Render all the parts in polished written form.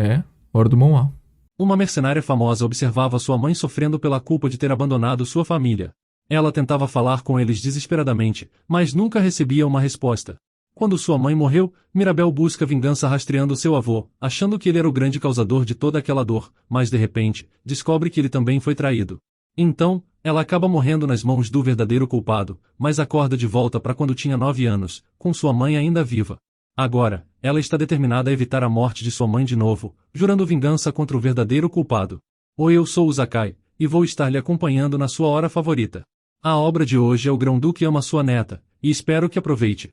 É, hora do Moá. Uma mercenária famosa observava sua mãe sofrendo pela culpa de ter abandonado sua família. Ela tentava falar com eles desesperadamente, mas nunca recebia uma resposta. Quando sua mãe morreu, Mirabel busca vingança rastreando seu avô, achando que ele era o grande causador de toda aquela dor, mas de repente, descobre que ele também foi traído. Então, ela acaba morrendo nas mãos do verdadeiro culpado, mas acorda de volta para quando tinha 9 anos, com sua mãe ainda viva. Agora, ela está determinada a evitar a morte de sua mãe de novo, jurando vingança contra o verdadeiro culpado. Oi, eu sou o Zakai, e vou estar lhe acompanhando na sua hora favorita. A obra de hoje é O Grão-Duque ama sua neta, e espero que aproveite.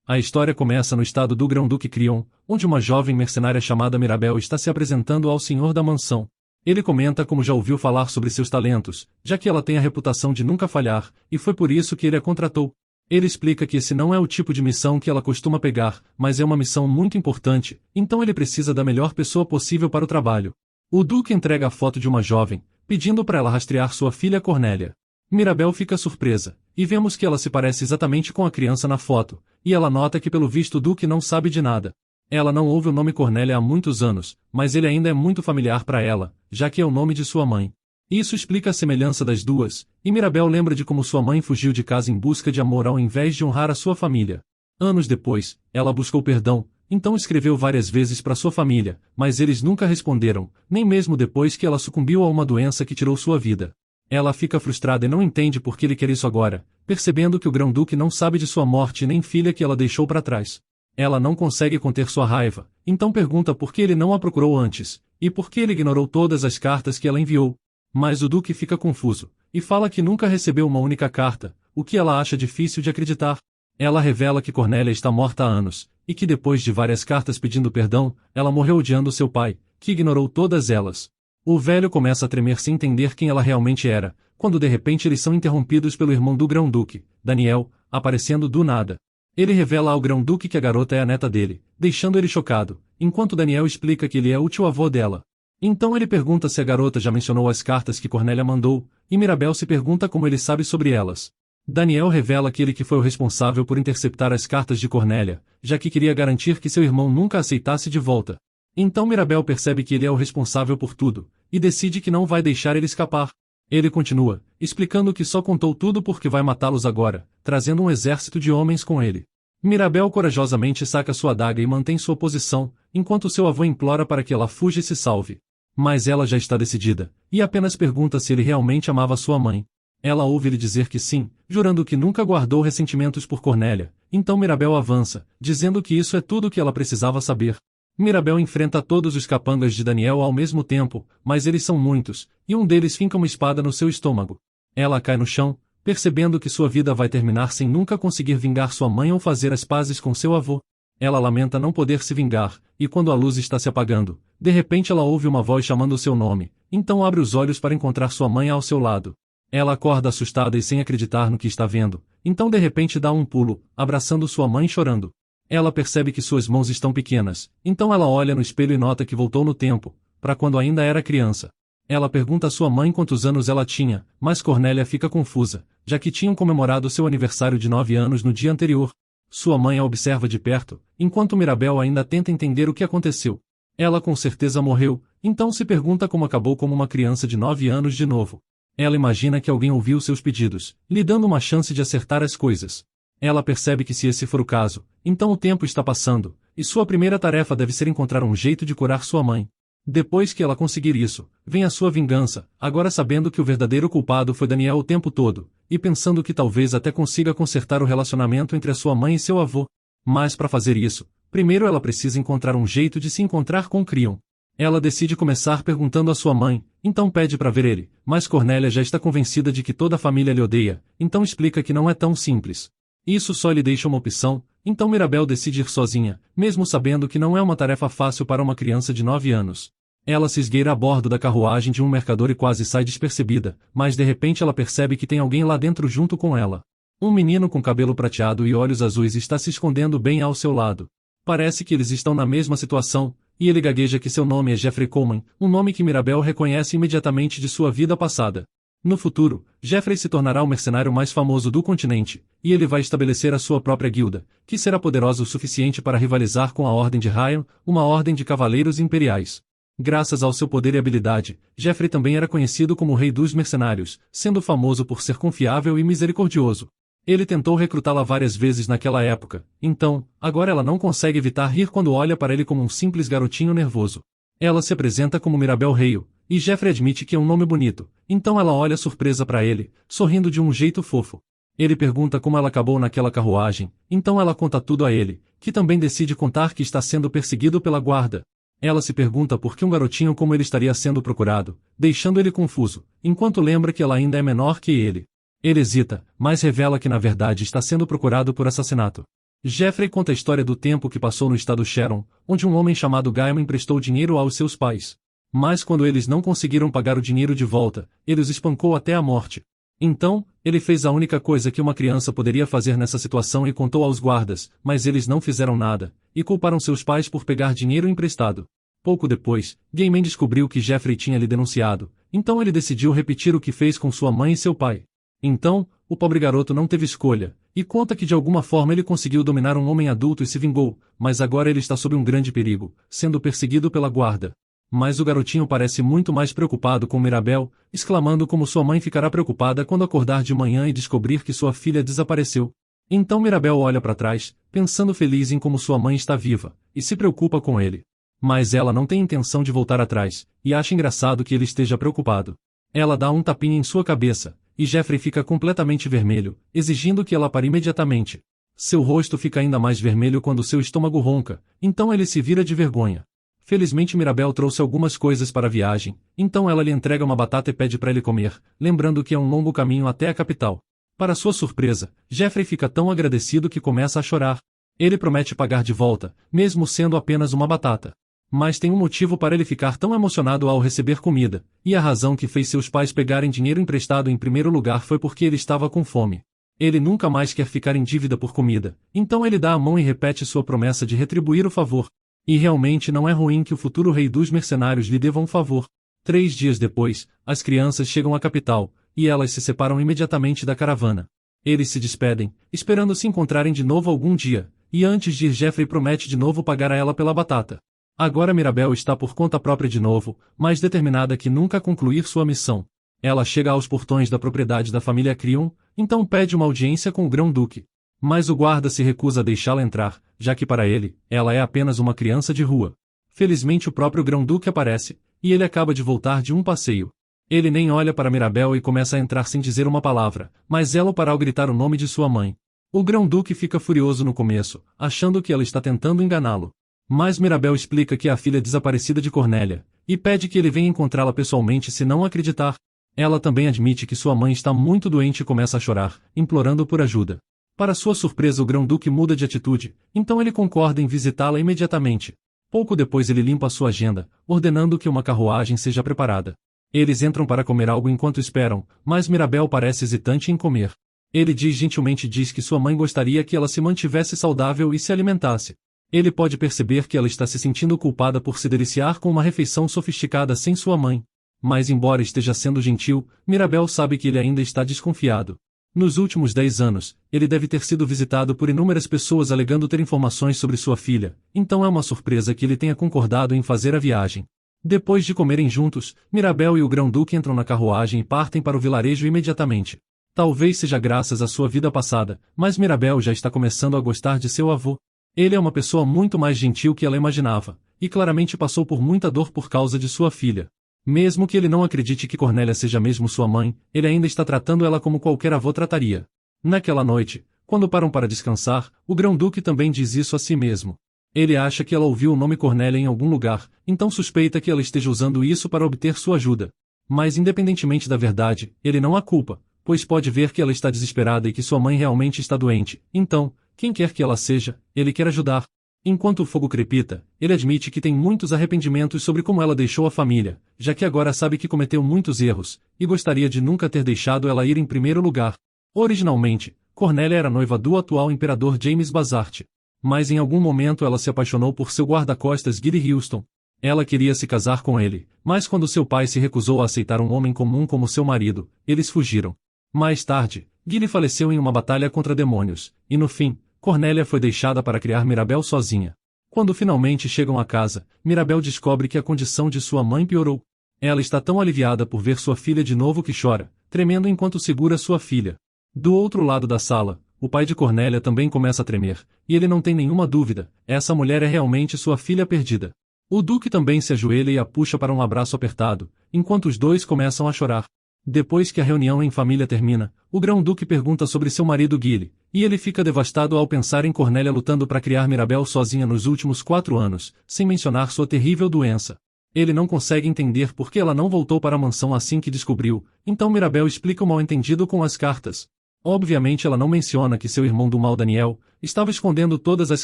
A história começa no estado do Grão-Duque Crillon, onde uma jovem mercenária chamada Mirabel está se apresentando ao senhor da mansão. Ele comenta como já ouviu falar sobre seus talentos, já que ela tem a reputação de nunca falhar, e foi por isso que ele a contratou. Ele explica que esse não é o tipo de missão que ela costuma pegar, mas é uma missão muito importante, então ele precisa da melhor pessoa possível para o trabalho. O Duque entrega a foto de uma jovem, pedindo para ela rastrear sua filha Cornélia. Mirabel fica surpresa, e vemos que ela se parece exatamente com a criança na foto, e ela nota que pelo visto o Duque não sabe de nada. Ela não ouve o nome Cornélia há muitos anos, mas ele ainda é muito familiar para ela, já que é o nome de sua mãe. Isso explica a semelhança das duas, e Mirabel lembra de como sua mãe fugiu de casa em busca de amor ao invés de honrar a sua família. Anos depois, ela buscou perdão, então escreveu várias vezes para sua família, mas eles nunca responderam, nem mesmo depois que ela sucumbiu a uma doença que tirou sua vida. Ela fica frustrada e não entende por que ele quer isso agora, percebendo que o Grão-Duque não sabe de sua morte nem filha que ela deixou para trás. Ela não consegue conter sua raiva, então pergunta por que ele não a procurou antes, e por que ele ignorou todas as cartas que ela enviou. Mas o Duque fica confuso, e fala que nunca recebeu uma única carta, o que ela acha difícil de acreditar. Ela revela que Cornélia está morta há anos, e que depois de várias cartas pedindo perdão, ela morreu odiando seu pai, que ignorou todas elas. O velho começa a tremer sem entender quem ela realmente era, quando de repente eles são interrompidos pelo irmão do Grão-Duque, Daniel, aparecendo do nada. Ele revela ao Grão-Duque que a garota é a neta dele, deixando ele chocado, enquanto Daniel explica que ele é o tio-avô dela. Então ele pergunta se a garota já mencionou as cartas que Cornélia mandou, e Mirabel se pergunta como ele sabe sobre elas. Daniel revela que ele que foi o responsável por interceptar as cartas de Cornélia, já que queria garantir que seu irmão nunca a aceitasse de volta. Então Mirabel percebe que ele é o responsável por tudo, e decide que não vai deixar ele escapar. Ele continua, explicando que só contou tudo porque vai matá-los agora, trazendo um exército de homens com ele. Mirabel corajosamente saca sua adaga e mantém sua posição, enquanto seu avô implora para que ela fuja e se salve. Mas ela já está decidida, e apenas pergunta se ele realmente amava sua mãe. Ela ouve ele dizer que sim, jurando que nunca guardou ressentimentos por Cornélia, então Mirabel avança, dizendo que isso é tudo o que ela precisava saber. Mirabel enfrenta todos os capangas de Daniel ao mesmo tempo, mas eles são muitos, e um deles finca uma espada no seu estômago. Ela cai no chão, percebendo que sua vida vai terminar sem nunca conseguir vingar sua mãe ou fazer as pazes com seu avô. Ela lamenta não poder se vingar, e quando a luz está se apagando, de repente ela ouve uma voz chamando seu nome, então abre os olhos para encontrar sua mãe ao seu lado. Ela acorda assustada e sem acreditar no que está vendo, então de repente dá um pulo, abraçando sua mãe chorando. Ela percebe que suas mãos estão pequenas, então ela olha no espelho e nota que voltou no tempo, para quando ainda era criança. Ela pergunta a sua mãe quantos anos ela tinha, mas Cornélia fica confusa, já que tinham comemorado seu aniversário de 9 anos no dia anterior. Sua mãe a observa de perto, enquanto Mirabel ainda tenta entender o que aconteceu. Ela com certeza morreu, então se pergunta como acabou como uma criança de 9 anos de novo. Ela imagina que alguém ouviu seus pedidos, lhe dando uma chance de acertar as coisas. Ela percebe que se esse for o caso, então o tempo está passando, e sua primeira tarefa deve ser encontrar um jeito de curar sua mãe. Depois que ela conseguir isso, vem a sua vingança, agora sabendo que o verdadeiro culpado foi Daniel o tempo todo, e pensando que talvez até consiga consertar o relacionamento entre a sua mãe e seu avô. Mas para fazer isso, primeiro ela precisa encontrar um jeito de se encontrar com Crillon. Ela decide começar perguntando à sua mãe, então pede para ver ele, mas Cornélia já está convencida de que toda a família lhe odeia, então explica que não é tão simples. Isso só lhe deixa uma opção, então Mirabel decide ir sozinha, mesmo sabendo que não é uma tarefa fácil para uma criança de 9 anos. Ela se esgueira a bordo da carruagem de um mercador e quase sai despercebida, mas de repente ela percebe que tem alguém lá dentro junto com ela. Um menino com cabelo prateado e olhos azuis está se escondendo bem ao seu lado. Parece que eles estão na mesma situação, e ele gagueja que seu nome é Jeffrey Coleman, um nome que Mirabel reconhece imediatamente de sua vida passada. No futuro, Jeffrey se tornará o mercenário mais famoso do continente, e ele vai estabelecer a sua própria guilda, que será poderosa o suficiente para rivalizar com a Ordem de Ryan, uma ordem de cavaleiros imperiais. Graças ao seu poder e habilidade, Jeffrey também era conhecido como o Rei dos Mercenários, sendo famoso por ser confiável e misericordioso. Ele tentou recrutá-la várias vezes naquela época, então, agora ela não consegue evitar rir quando olha para ele como um simples garotinho nervoso. Ela se apresenta como Mirabel Hale, e Jeffrey admite que é um nome bonito, então ela olha surpresa para ele, sorrindo de um jeito fofo. Ele pergunta como ela acabou naquela carruagem, então ela conta tudo a ele, que também decide contar que está sendo perseguido pela guarda. Ela se pergunta por que um garotinho como ele estaria sendo procurado, deixando ele confuso, enquanto lembra que ela ainda é menor que ele. Ele hesita, mas revela que na verdade está sendo procurado por assassinato. Jeffrey conta a história do tempo que passou no estado Sharon, onde um homem chamado Gaiman emprestou dinheiro aos seus pais. Mas quando eles não conseguiram pagar o dinheiro de volta, ele os espancou até a morte. Então, ele fez a única coisa que uma criança poderia fazer nessa situação e contou aos guardas, mas eles não fizeram nada, e culparam seus pais por pegar dinheiro emprestado. Pouco depois, Gaiman descobriu que Jeffrey tinha lhe denunciado, então ele decidiu repetir o que fez com sua mãe e seu pai. Então, o pobre garoto não teve escolha, e conta que de alguma forma ele conseguiu dominar um homem adulto e se vingou, mas agora ele está sob um grande perigo, sendo perseguido pela guarda. Mas o garotinho parece muito mais preocupado com Mirabel, exclamando como sua mãe ficará preocupada quando acordar de manhã e descobrir que sua filha desapareceu. Então Mirabel olha para trás, pensando feliz em como sua mãe está viva, e se preocupa com ele. Mas ela não tem intenção de voltar atrás, e acha engraçado que ele esteja preocupado. Ela dá um tapinha em sua cabeça, e Jeffrey fica completamente vermelho, exigindo que ela pare imediatamente. Seu rosto fica ainda mais vermelho quando seu estômago ronca, então ele se vira de vergonha. Felizmente Mirabel trouxe algumas coisas para a viagem, então ela lhe entrega uma batata e pede para ele comer, lembrando que é um longo caminho até a capital. Para sua surpresa, Jeffrey fica tão agradecido que começa a chorar. Ele promete pagar de volta, mesmo sendo apenas uma batata. Mas tem um motivo para ele ficar tão emocionado ao receber comida, e a razão que fez seus pais pegarem dinheiro emprestado em primeiro lugar foi porque ele estava com fome. Ele nunca mais quer ficar em dívida por comida, então ele dá a mão e repete sua promessa de retribuir o favor. E realmente não é ruim que o futuro rei dos mercenários lhe deva um favor. 3 dias depois, as crianças chegam à capital, e elas se separam imediatamente da caravana. Eles se despedem, esperando se encontrarem de novo algum dia, e antes de ir Jeffrey promete de novo pagar a ela pela batata. Agora Mirabel está por conta própria de novo, mais determinada que nunca a concluir sua missão. Ela chega aos portões da propriedade da família Creon, então pede uma audiência com o grão-duque. Mas o guarda se recusa a deixá-la entrar, já que para ele, ela é apenas uma criança de rua. Felizmente o próprio grão-duque aparece, e ele acaba de voltar de um passeio. Ele nem olha para Mirabel e começa a entrar sem dizer uma palavra, mas ela o para ao gritar o nome de sua mãe. O grão-duque fica furioso no começo, achando que ela está tentando enganá-lo. Mas Mirabel explica que é a filha desaparecida de Cornélia, e pede que ele venha encontrá-la pessoalmente se não acreditar. Ela também admite que sua mãe está muito doente e começa a chorar, implorando por ajuda. Para sua surpresa o grão-duque muda de atitude, então ele concorda em visitá-la imediatamente. Pouco depois ele limpa sua agenda, ordenando que uma carruagem seja preparada. Eles entram para comer algo enquanto esperam, mas Mirabel parece hesitante em comer. Ele gentilmente diz que sua mãe gostaria que ela se mantivesse saudável e se alimentasse. Ele pode perceber que ela está se sentindo culpada por se deliciar com uma refeição sofisticada sem sua mãe. Mas embora esteja sendo gentil, Mirabel sabe que ele ainda está desconfiado. Nos últimos 10 anos, ele deve ter sido visitado por inúmeras pessoas alegando ter informações sobre sua filha, então é uma surpresa que ele tenha concordado em fazer a viagem. Depois de comerem juntos, Mirabel e o grão-duque entram na carruagem e partem para o vilarejo imediatamente. Talvez seja graças à sua vida passada, mas Mirabel já está começando a gostar de seu avô. Ele é uma pessoa muito mais gentil que ela imaginava, e claramente passou por muita dor por causa de sua filha. Mesmo que ele não acredite que Cornélia seja mesmo sua mãe, ele ainda está tratando ela como qualquer avô trataria. Naquela noite, quando param para descansar, o grão-duque também diz isso a si mesmo. Ele acha que ela ouviu o nome Cornélia em algum lugar, então suspeita que ela esteja usando isso para obter sua ajuda. Mas independentemente da verdade, ele não a culpa, pois pode ver que ela está desesperada e que sua mãe realmente está doente, então, quem quer que ela seja, ele quer ajudar. Enquanto o fogo crepita, ele admite que tem muitos arrependimentos sobre como ela deixou a família, já que agora sabe que cometeu muitos erros, e gostaria de nunca ter deixado ela ir em primeiro lugar. Originalmente, Cornélia era noiva do atual imperador James Bazart. Mas em algum momento ela se apaixonou por seu guarda-costas Gilly Houston. Ela queria se casar com ele, mas quando seu pai se recusou a aceitar um homem comum como seu marido, eles fugiram. Mais tarde, Gilly faleceu em uma batalha contra demônios, e no fim, Cornélia foi deixada para criar Mirabel sozinha. Quando finalmente chegam a casa, Mirabel descobre que a condição de sua mãe piorou. Ela está tão aliviada por ver sua filha de novo que chora, tremendo enquanto segura sua filha. Do outro lado da sala, o pai de Cornélia também começa a tremer, e ele não tem nenhuma dúvida, essa mulher é realmente sua filha perdida. O Duque também se ajoelha e a puxa para um abraço apertado, enquanto os dois começam a chorar. Depois que a reunião em família termina, o Grão-Duque pergunta sobre seu marido Gilly, e ele fica devastado ao pensar em Cornélia lutando para criar Mirabel sozinha nos últimos 4 anos, sem mencionar sua terrível doença. Ele não consegue entender por que ela não voltou para a mansão assim que descobriu, então Mirabel explica o mal-entendido com as cartas. Obviamente ela não menciona que seu irmão do mal Daniel estava escondendo todas as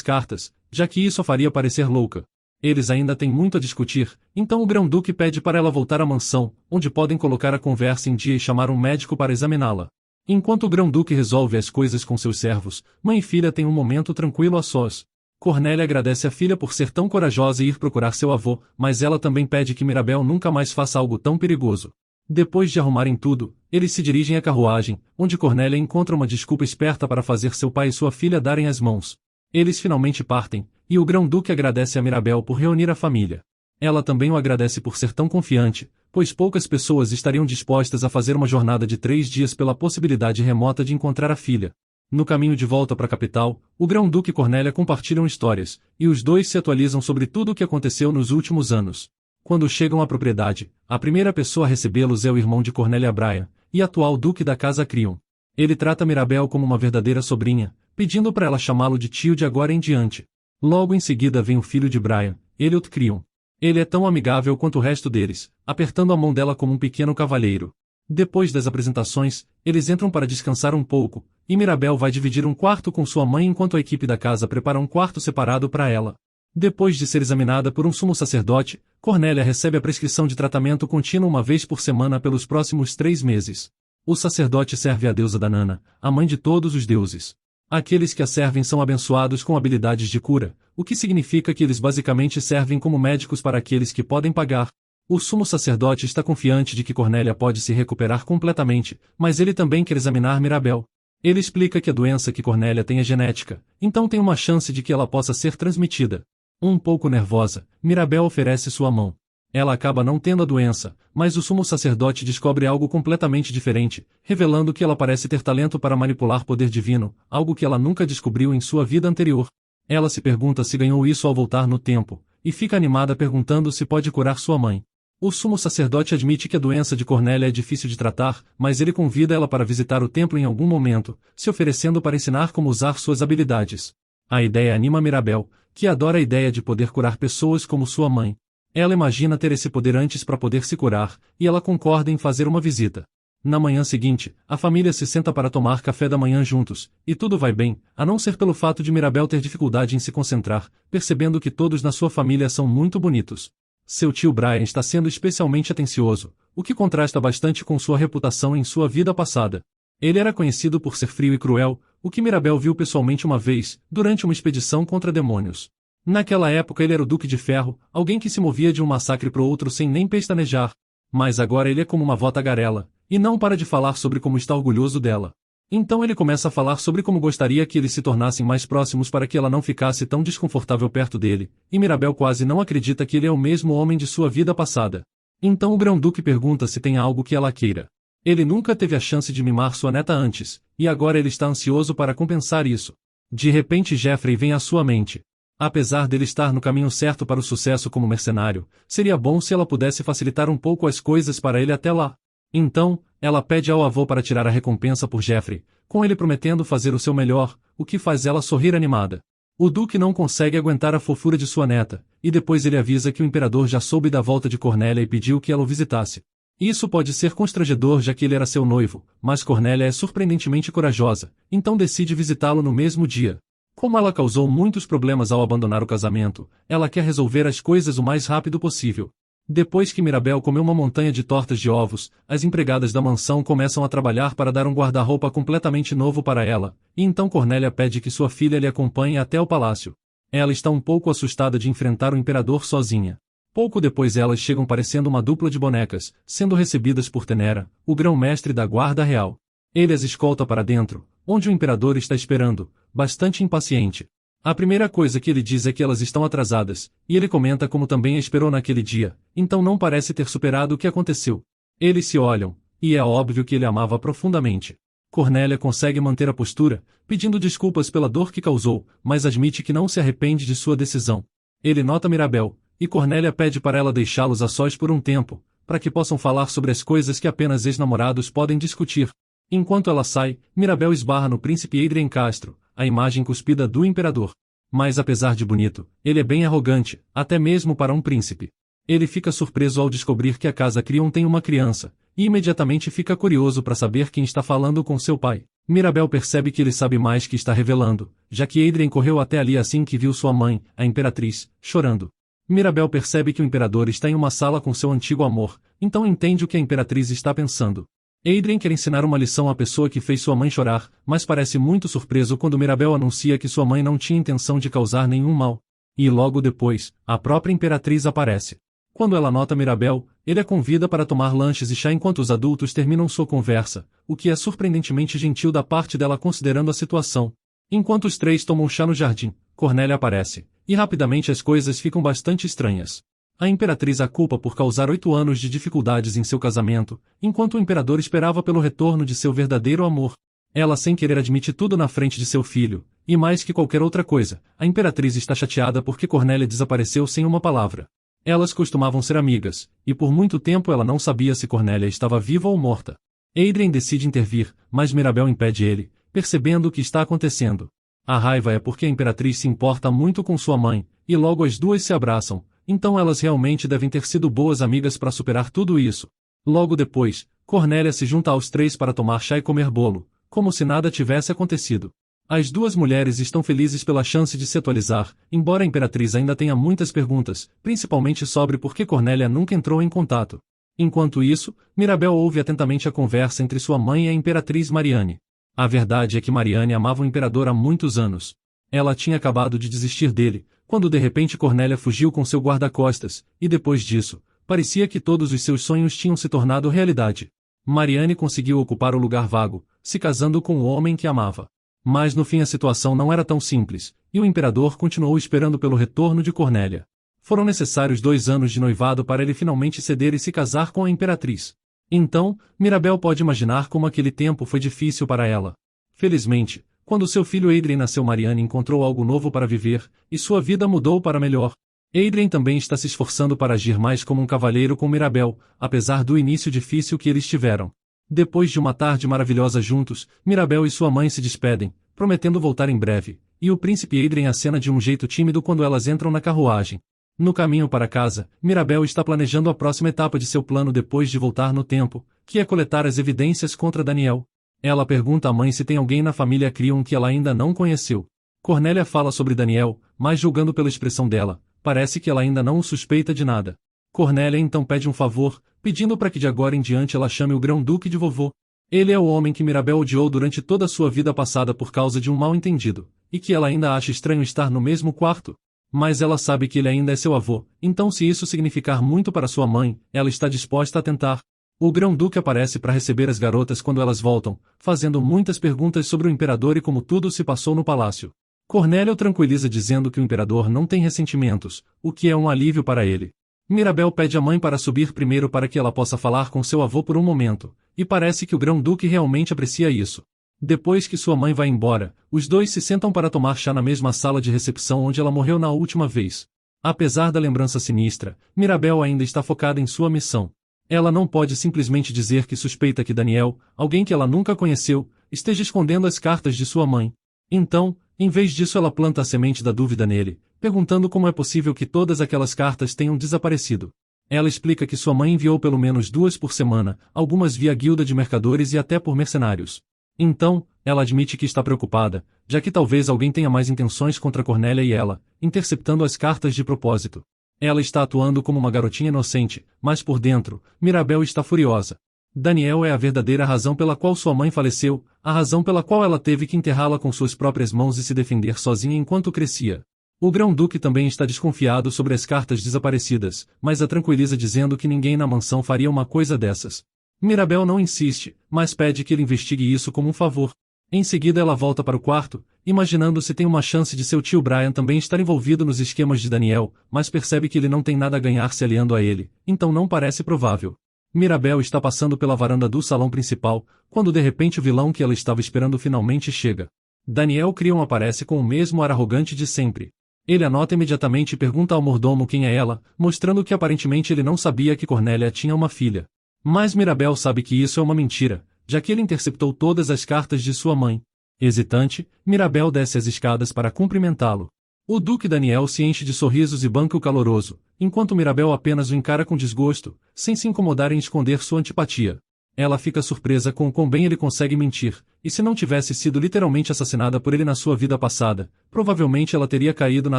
cartas, já que isso a faria parecer louca. Eles ainda têm muito a discutir, então o Grão-Duque pede para ela voltar à mansão, onde podem colocar a conversa em dia e chamar um médico para examiná-la. Enquanto o Grão-Duque resolve as coisas com seus servos, mãe e filha têm um momento tranquilo a sós. Cornélia agradece a filha por ser tão corajosa e ir procurar seu avô, mas ela também pede que Mirabel nunca mais faça algo tão perigoso. Depois de arrumarem tudo, eles se dirigem à carruagem, onde Cornélia encontra uma desculpa esperta para fazer seu pai e sua filha darem as mãos. Eles finalmente partem, e o Grão-Duque agradece a Mirabel por reunir a família. Ela também o agradece por ser tão confiante, pois poucas pessoas estariam dispostas a fazer uma jornada de 3 dias pela possibilidade remota de encontrar a filha. No caminho de volta para a capital, o Grão-Duque e Cornélia compartilham histórias, e os dois se atualizam sobre tudo o que aconteceu nos últimos anos. Quando chegam à propriedade, a primeira pessoa a recebê-los é o irmão de Cornélia Brian, e atual duque da casa Cryon. Ele trata Mirabel como uma verdadeira sobrinha, pedindo para ela chamá-lo de tio de agora em diante. Logo em seguida vem o filho de Brian, Elliot Cryon. Ele é tão amigável quanto o resto deles, apertando a mão dela como um pequeno cavalheiro. Depois das apresentações, eles entram para descansar um pouco, e Mirabel vai dividir um quarto com sua mãe enquanto a equipe da casa prepara um quarto separado para ela. Depois de ser examinada por um sumo sacerdote, Cornélia recebe a prescrição de tratamento contínuo uma vez por semana pelos próximos 3 meses. O sacerdote serve a deusa Danana, a mãe de todos os deuses. Aqueles que a servem são abençoados com habilidades de cura, o que significa que eles basicamente servem como médicos para aqueles que podem pagar. O sumo sacerdote está confiante de que Cornélia pode se recuperar completamente, mas ele também quer examinar Mirabel. Ele explica que a doença que Cornélia tem é genética, então tem uma chance de que ela possa ser transmitida. Um pouco nervosa, Mirabel oferece sua mão. Ela acaba não tendo a doença, mas o sumo sacerdote descobre algo completamente diferente, revelando que ela parece ter talento para manipular poder divino, algo que ela nunca descobriu em sua vida anterior. Ela se pergunta se ganhou isso ao voltar no tempo, e fica animada perguntando se pode curar sua mãe. O sumo sacerdote admite que a doença de Cornélia é difícil de tratar, mas ele convida ela para visitar o templo em algum momento, se oferecendo para ensinar como usar suas habilidades. A ideia anima Mirabel, que adora a ideia de poder curar pessoas como sua mãe. Ela imagina ter esse poder antes para poder se curar, e ela concorda em fazer uma visita. Na manhã seguinte, a família se senta para tomar café da manhã juntos, e tudo vai bem, a não ser pelo fato de Mirabel ter dificuldade em se concentrar, percebendo que todos na sua família são muito bonitos. Seu tio Brian está sendo especialmente atencioso, o que contrasta bastante com sua reputação em sua vida passada. Ele era conhecido por ser frio e cruel, o que Mirabel viu pessoalmente uma vez, durante uma expedição contra demônios. Naquela época ele era o Duque de Ferro, alguém que se movia de um massacre pro outro sem nem pestanejar. Mas agora ele é como uma vó tagarela, e não para de falar sobre como está orgulhoso dela. Então ele começa a falar sobre como gostaria que eles se tornassem mais próximos para que ela não ficasse tão desconfortável perto dele, e Mirabel quase não acredita que ele é o mesmo homem de sua vida passada. Então o Grão-Duque pergunta se tem algo que ela queira. Ele nunca teve a chance de mimar sua neta antes, e agora ele está ansioso para compensar isso. De repente Jeffrey vem à sua mente. Apesar dele estar no caminho certo para o sucesso como mercenário, seria bom se ela pudesse facilitar um pouco as coisas para ele até lá. Então, ela pede ao avô para tirar a recompensa por Jeffrey, com ele prometendo fazer o seu melhor, o que faz ela sorrir animada. O Duque não consegue aguentar a fofura de sua neta, e depois ele avisa que o imperador já soube da volta de Cornélia e pediu que ela o visitasse. Isso pode ser constrangedor já que ele era seu noivo, mas Cornélia é surpreendentemente corajosa, então decide visitá-lo no mesmo dia. Como ela causou muitos problemas ao abandonar o casamento, ela quer resolver as coisas o mais rápido possível. Depois que Mirabel comeu uma montanha de tortas de ovos, as empregadas da mansão começam a trabalhar para dar um guarda-roupa completamente novo para ela, e então Cornélia pede que sua filha lhe acompanhe até o palácio. Ela está um pouco assustada de enfrentar o imperador sozinha. Pouco depois elas chegam parecendo uma dupla de bonecas, sendo recebidas por Tenera, o grão-mestre da guarda real. Ele as escolta para dentro, onde o imperador está esperando, bastante impaciente. A primeira coisa que ele diz é que elas estão atrasadas, e ele comenta como também a esperou naquele dia, então não parece ter superado o que aconteceu. Eles se olham, e é óbvio que ele amava profundamente. Cornélia consegue manter a postura, pedindo desculpas pela dor que causou, mas admite que não se arrepende de sua decisão. Ele nota Mirabel, e Cornélia pede para ela deixá-los a sós por um tempo, para que possam falar sobre as coisas que apenas ex-namorados podem discutir. Enquanto ela sai, Mirabel esbarra no príncipe Adrien Castro, a imagem cuspida do imperador. Mas apesar de bonito, ele é bem arrogante, até mesmo para um príncipe. Ele fica surpreso ao descobrir que a casa Crillon tem uma criança, e imediatamente fica curioso para saber quem está falando com seu pai. Mirabel percebe que ele sabe mais que está revelando, já que Adrien correu até ali assim que viu sua mãe, a imperatriz, chorando. Mirabel percebe que o imperador está em uma sala com seu antigo amor, então entende o que a imperatriz está pensando. Adrien quer ensinar uma lição à pessoa que fez sua mãe chorar, mas parece muito surpreso quando Mirabel anuncia que sua mãe não tinha intenção de causar nenhum mal. E logo depois, a própria imperatriz aparece. Quando ela nota Mirabel, ele a convida para tomar lanches e chá enquanto os adultos terminam sua conversa, o que é surpreendentemente gentil da parte dela considerando a situação. Enquanto os três tomam chá no jardim, Cornélia aparece, e rapidamente as coisas ficam bastante estranhas. A imperatriz a culpa por causar 8 anos de dificuldades em seu casamento, enquanto o imperador esperava pelo retorno de seu verdadeiro amor. Ela sem querer admite tudo na frente de seu filho, e mais que qualquer outra coisa, a imperatriz está chateada porque Cornélia desapareceu sem uma palavra. Elas costumavam ser amigas, e por muito tempo ela não sabia se Cornélia estava viva ou morta. Adrien decide intervir, mas Mirabel impede ele, percebendo o que está acontecendo. A raiva é porque a imperatriz se importa muito com sua mãe, e logo as duas se abraçam, então elas realmente devem ter sido boas amigas para superar tudo isso. Logo depois, Cornélia se junta aos três para tomar chá e comer bolo, como se nada tivesse acontecido. As duas mulheres estão felizes pela chance de se atualizar, embora a imperatriz ainda tenha muitas perguntas, principalmente sobre por que Cornélia nunca entrou em contato. Enquanto isso, Mirabel ouve atentamente a conversa entre sua mãe e a imperatriz Marianne. A verdade é que Marianne amava o imperador há muitos anos. Ela tinha acabado de desistir dele, quando de repente Cornélia fugiu com seu guarda-costas, e depois disso, parecia que todos os seus sonhos tinham se tornado realidade. Marianne conseguiu ocupar o lugar vago, se casando com o homem que amava. Mas no fim a situação não era tão simples, e o imperador continuou esperando pelo retorno de Cornélia. Foram necessários 2 anos de noivado para ele finalmente ceder e se casar com a imperatriz. Então, Mirabel pode imaginar como aquele tempo foi difícil para ela. Felizmente, quando seu filho Adrien nasceu, Marianne encontrou algo novo para viver, e sua vida mudou para melhor. Adrien também está se esforçando para agir mais como um cavalheiro com Mirabel, apesar do início difícil que eles tiveram. Depois de uma tarde maravilhosa juntos, Mirabel e sua mãe se despedem, prometendo voltar em breve, e o príncipe Adrien acena de um jeito tímido quando elas entram na carruagem. No caminho para casa, Mirabel está planejando a próxima etapa de seu plano depois de voltar no tempo, que é coletar as evidências contra Daniel. Ela pergunta à mãe se tem alguém na família Crillon que ela ainda não conheceu. Cornélia fala sobre Daniel, mas julgando pela expressão dela, parece que ela ainda não o suspeita de nada. Cornélia então pede um favor, pedindo para que de agora em diante ela chame o grão-duque de vovô. Ele é o homem que Mirabel odiou durante toda a sua vida passada por causa de um mal-entendido, e que ela ainda acha estranho estar no mesmo quarto. Mas ela sabe que ele ainda é seu avô, então se isso significar muito para sua mãe, ela está disposta a tentar. O grão-duque aparece para receber as garotas quando elas voltam, fazendo muitas perguntas sobre o imperador e como tudo se passou no palácio. Cornélia o tranquiliza dizendo que o imperador não tem ressentimentos, o que é um alívio para ele. Mirabel pede à mãe para subir primeiro para que ela possa falar com seu avô por um momento, e parece que o grão-duque realmente aprecia isso. Depois que sua mãe vai embora, os dois se sentam para tomar chá na mesma sala de recepção onde ela morreu na última vez. Apesar da lembrança sinistra, Mirabel ainda está focada em sua missão. Ela não pode simplesmente dizer que suspeita que Daniel, alguém que ela nunca conheceu, esteja escondendo as cartas de sua mãe. Então, em vez disso, ela planta a semente da dúvida nele, perguntando como é possível que todas aquelas cartas tenham desaparecido. Ela explica que sua mãe enviou pelo menos 2 por semana, algumas via guilda de mercadores e até por mercenários. Então, ela admite que está preocupada, já que talvez alguém tenha mais intenções contra Cornélia e ela, interceptando as cartas de propósito. Ela está atuando como uma garotinha inocente, mas por dentro, Mirabel está furiosa. Daniel é a verdadeira razão pela qual sua mãe faleceu, a razão pela qual ela teve que enterrá-la com suas próprias mãos e se defender sozinha enquanto crescia. O grão-duque também está desconfiado sobre as cartas desaparecidas, mas a tranquiliza dizendo que ninguém na mansão faria uma coisa dessas. Mirabel não insiste, mas pede que ele investigue isso como um favor. Em seguida ela volta para o quarto, imaginando se tem uma chance de seu tio Brian também estar envolvido nos esquemas de Daniel, mas percebe que ele não tem nada a ganhar se aliando a ele, então não parece provável. Mirabel está passando pela varanda do salão principal, quando de repente o vilão que ela estava esperando finalmente chega. Daniel Crion aparece com o mesmo ar arrogante de sempre. Ele anota imediatamente e pergunta ao mordomo quem é ela, mostrando que aparentemente ele não sabia que Cornélia tinha uma filha. Mas Mirabel sabe que isso é uma mentira, já que ele interceptou todas as cartas de sua mãe. Hesitante, Mirabel desce as escadas para cumprimentá-lo. O Duque Daniel se enche de sorrisos e banca o caloroso, enquanto Mirabel apenas o encara com desgosto, sem se incomodar em esconder sua antipatia. Ela fica surpresa com o quão bem ele consegue mentir, e se não tivesse sido literalmente assassinada por ele na sua vida passada, provavelmente ela teria caído na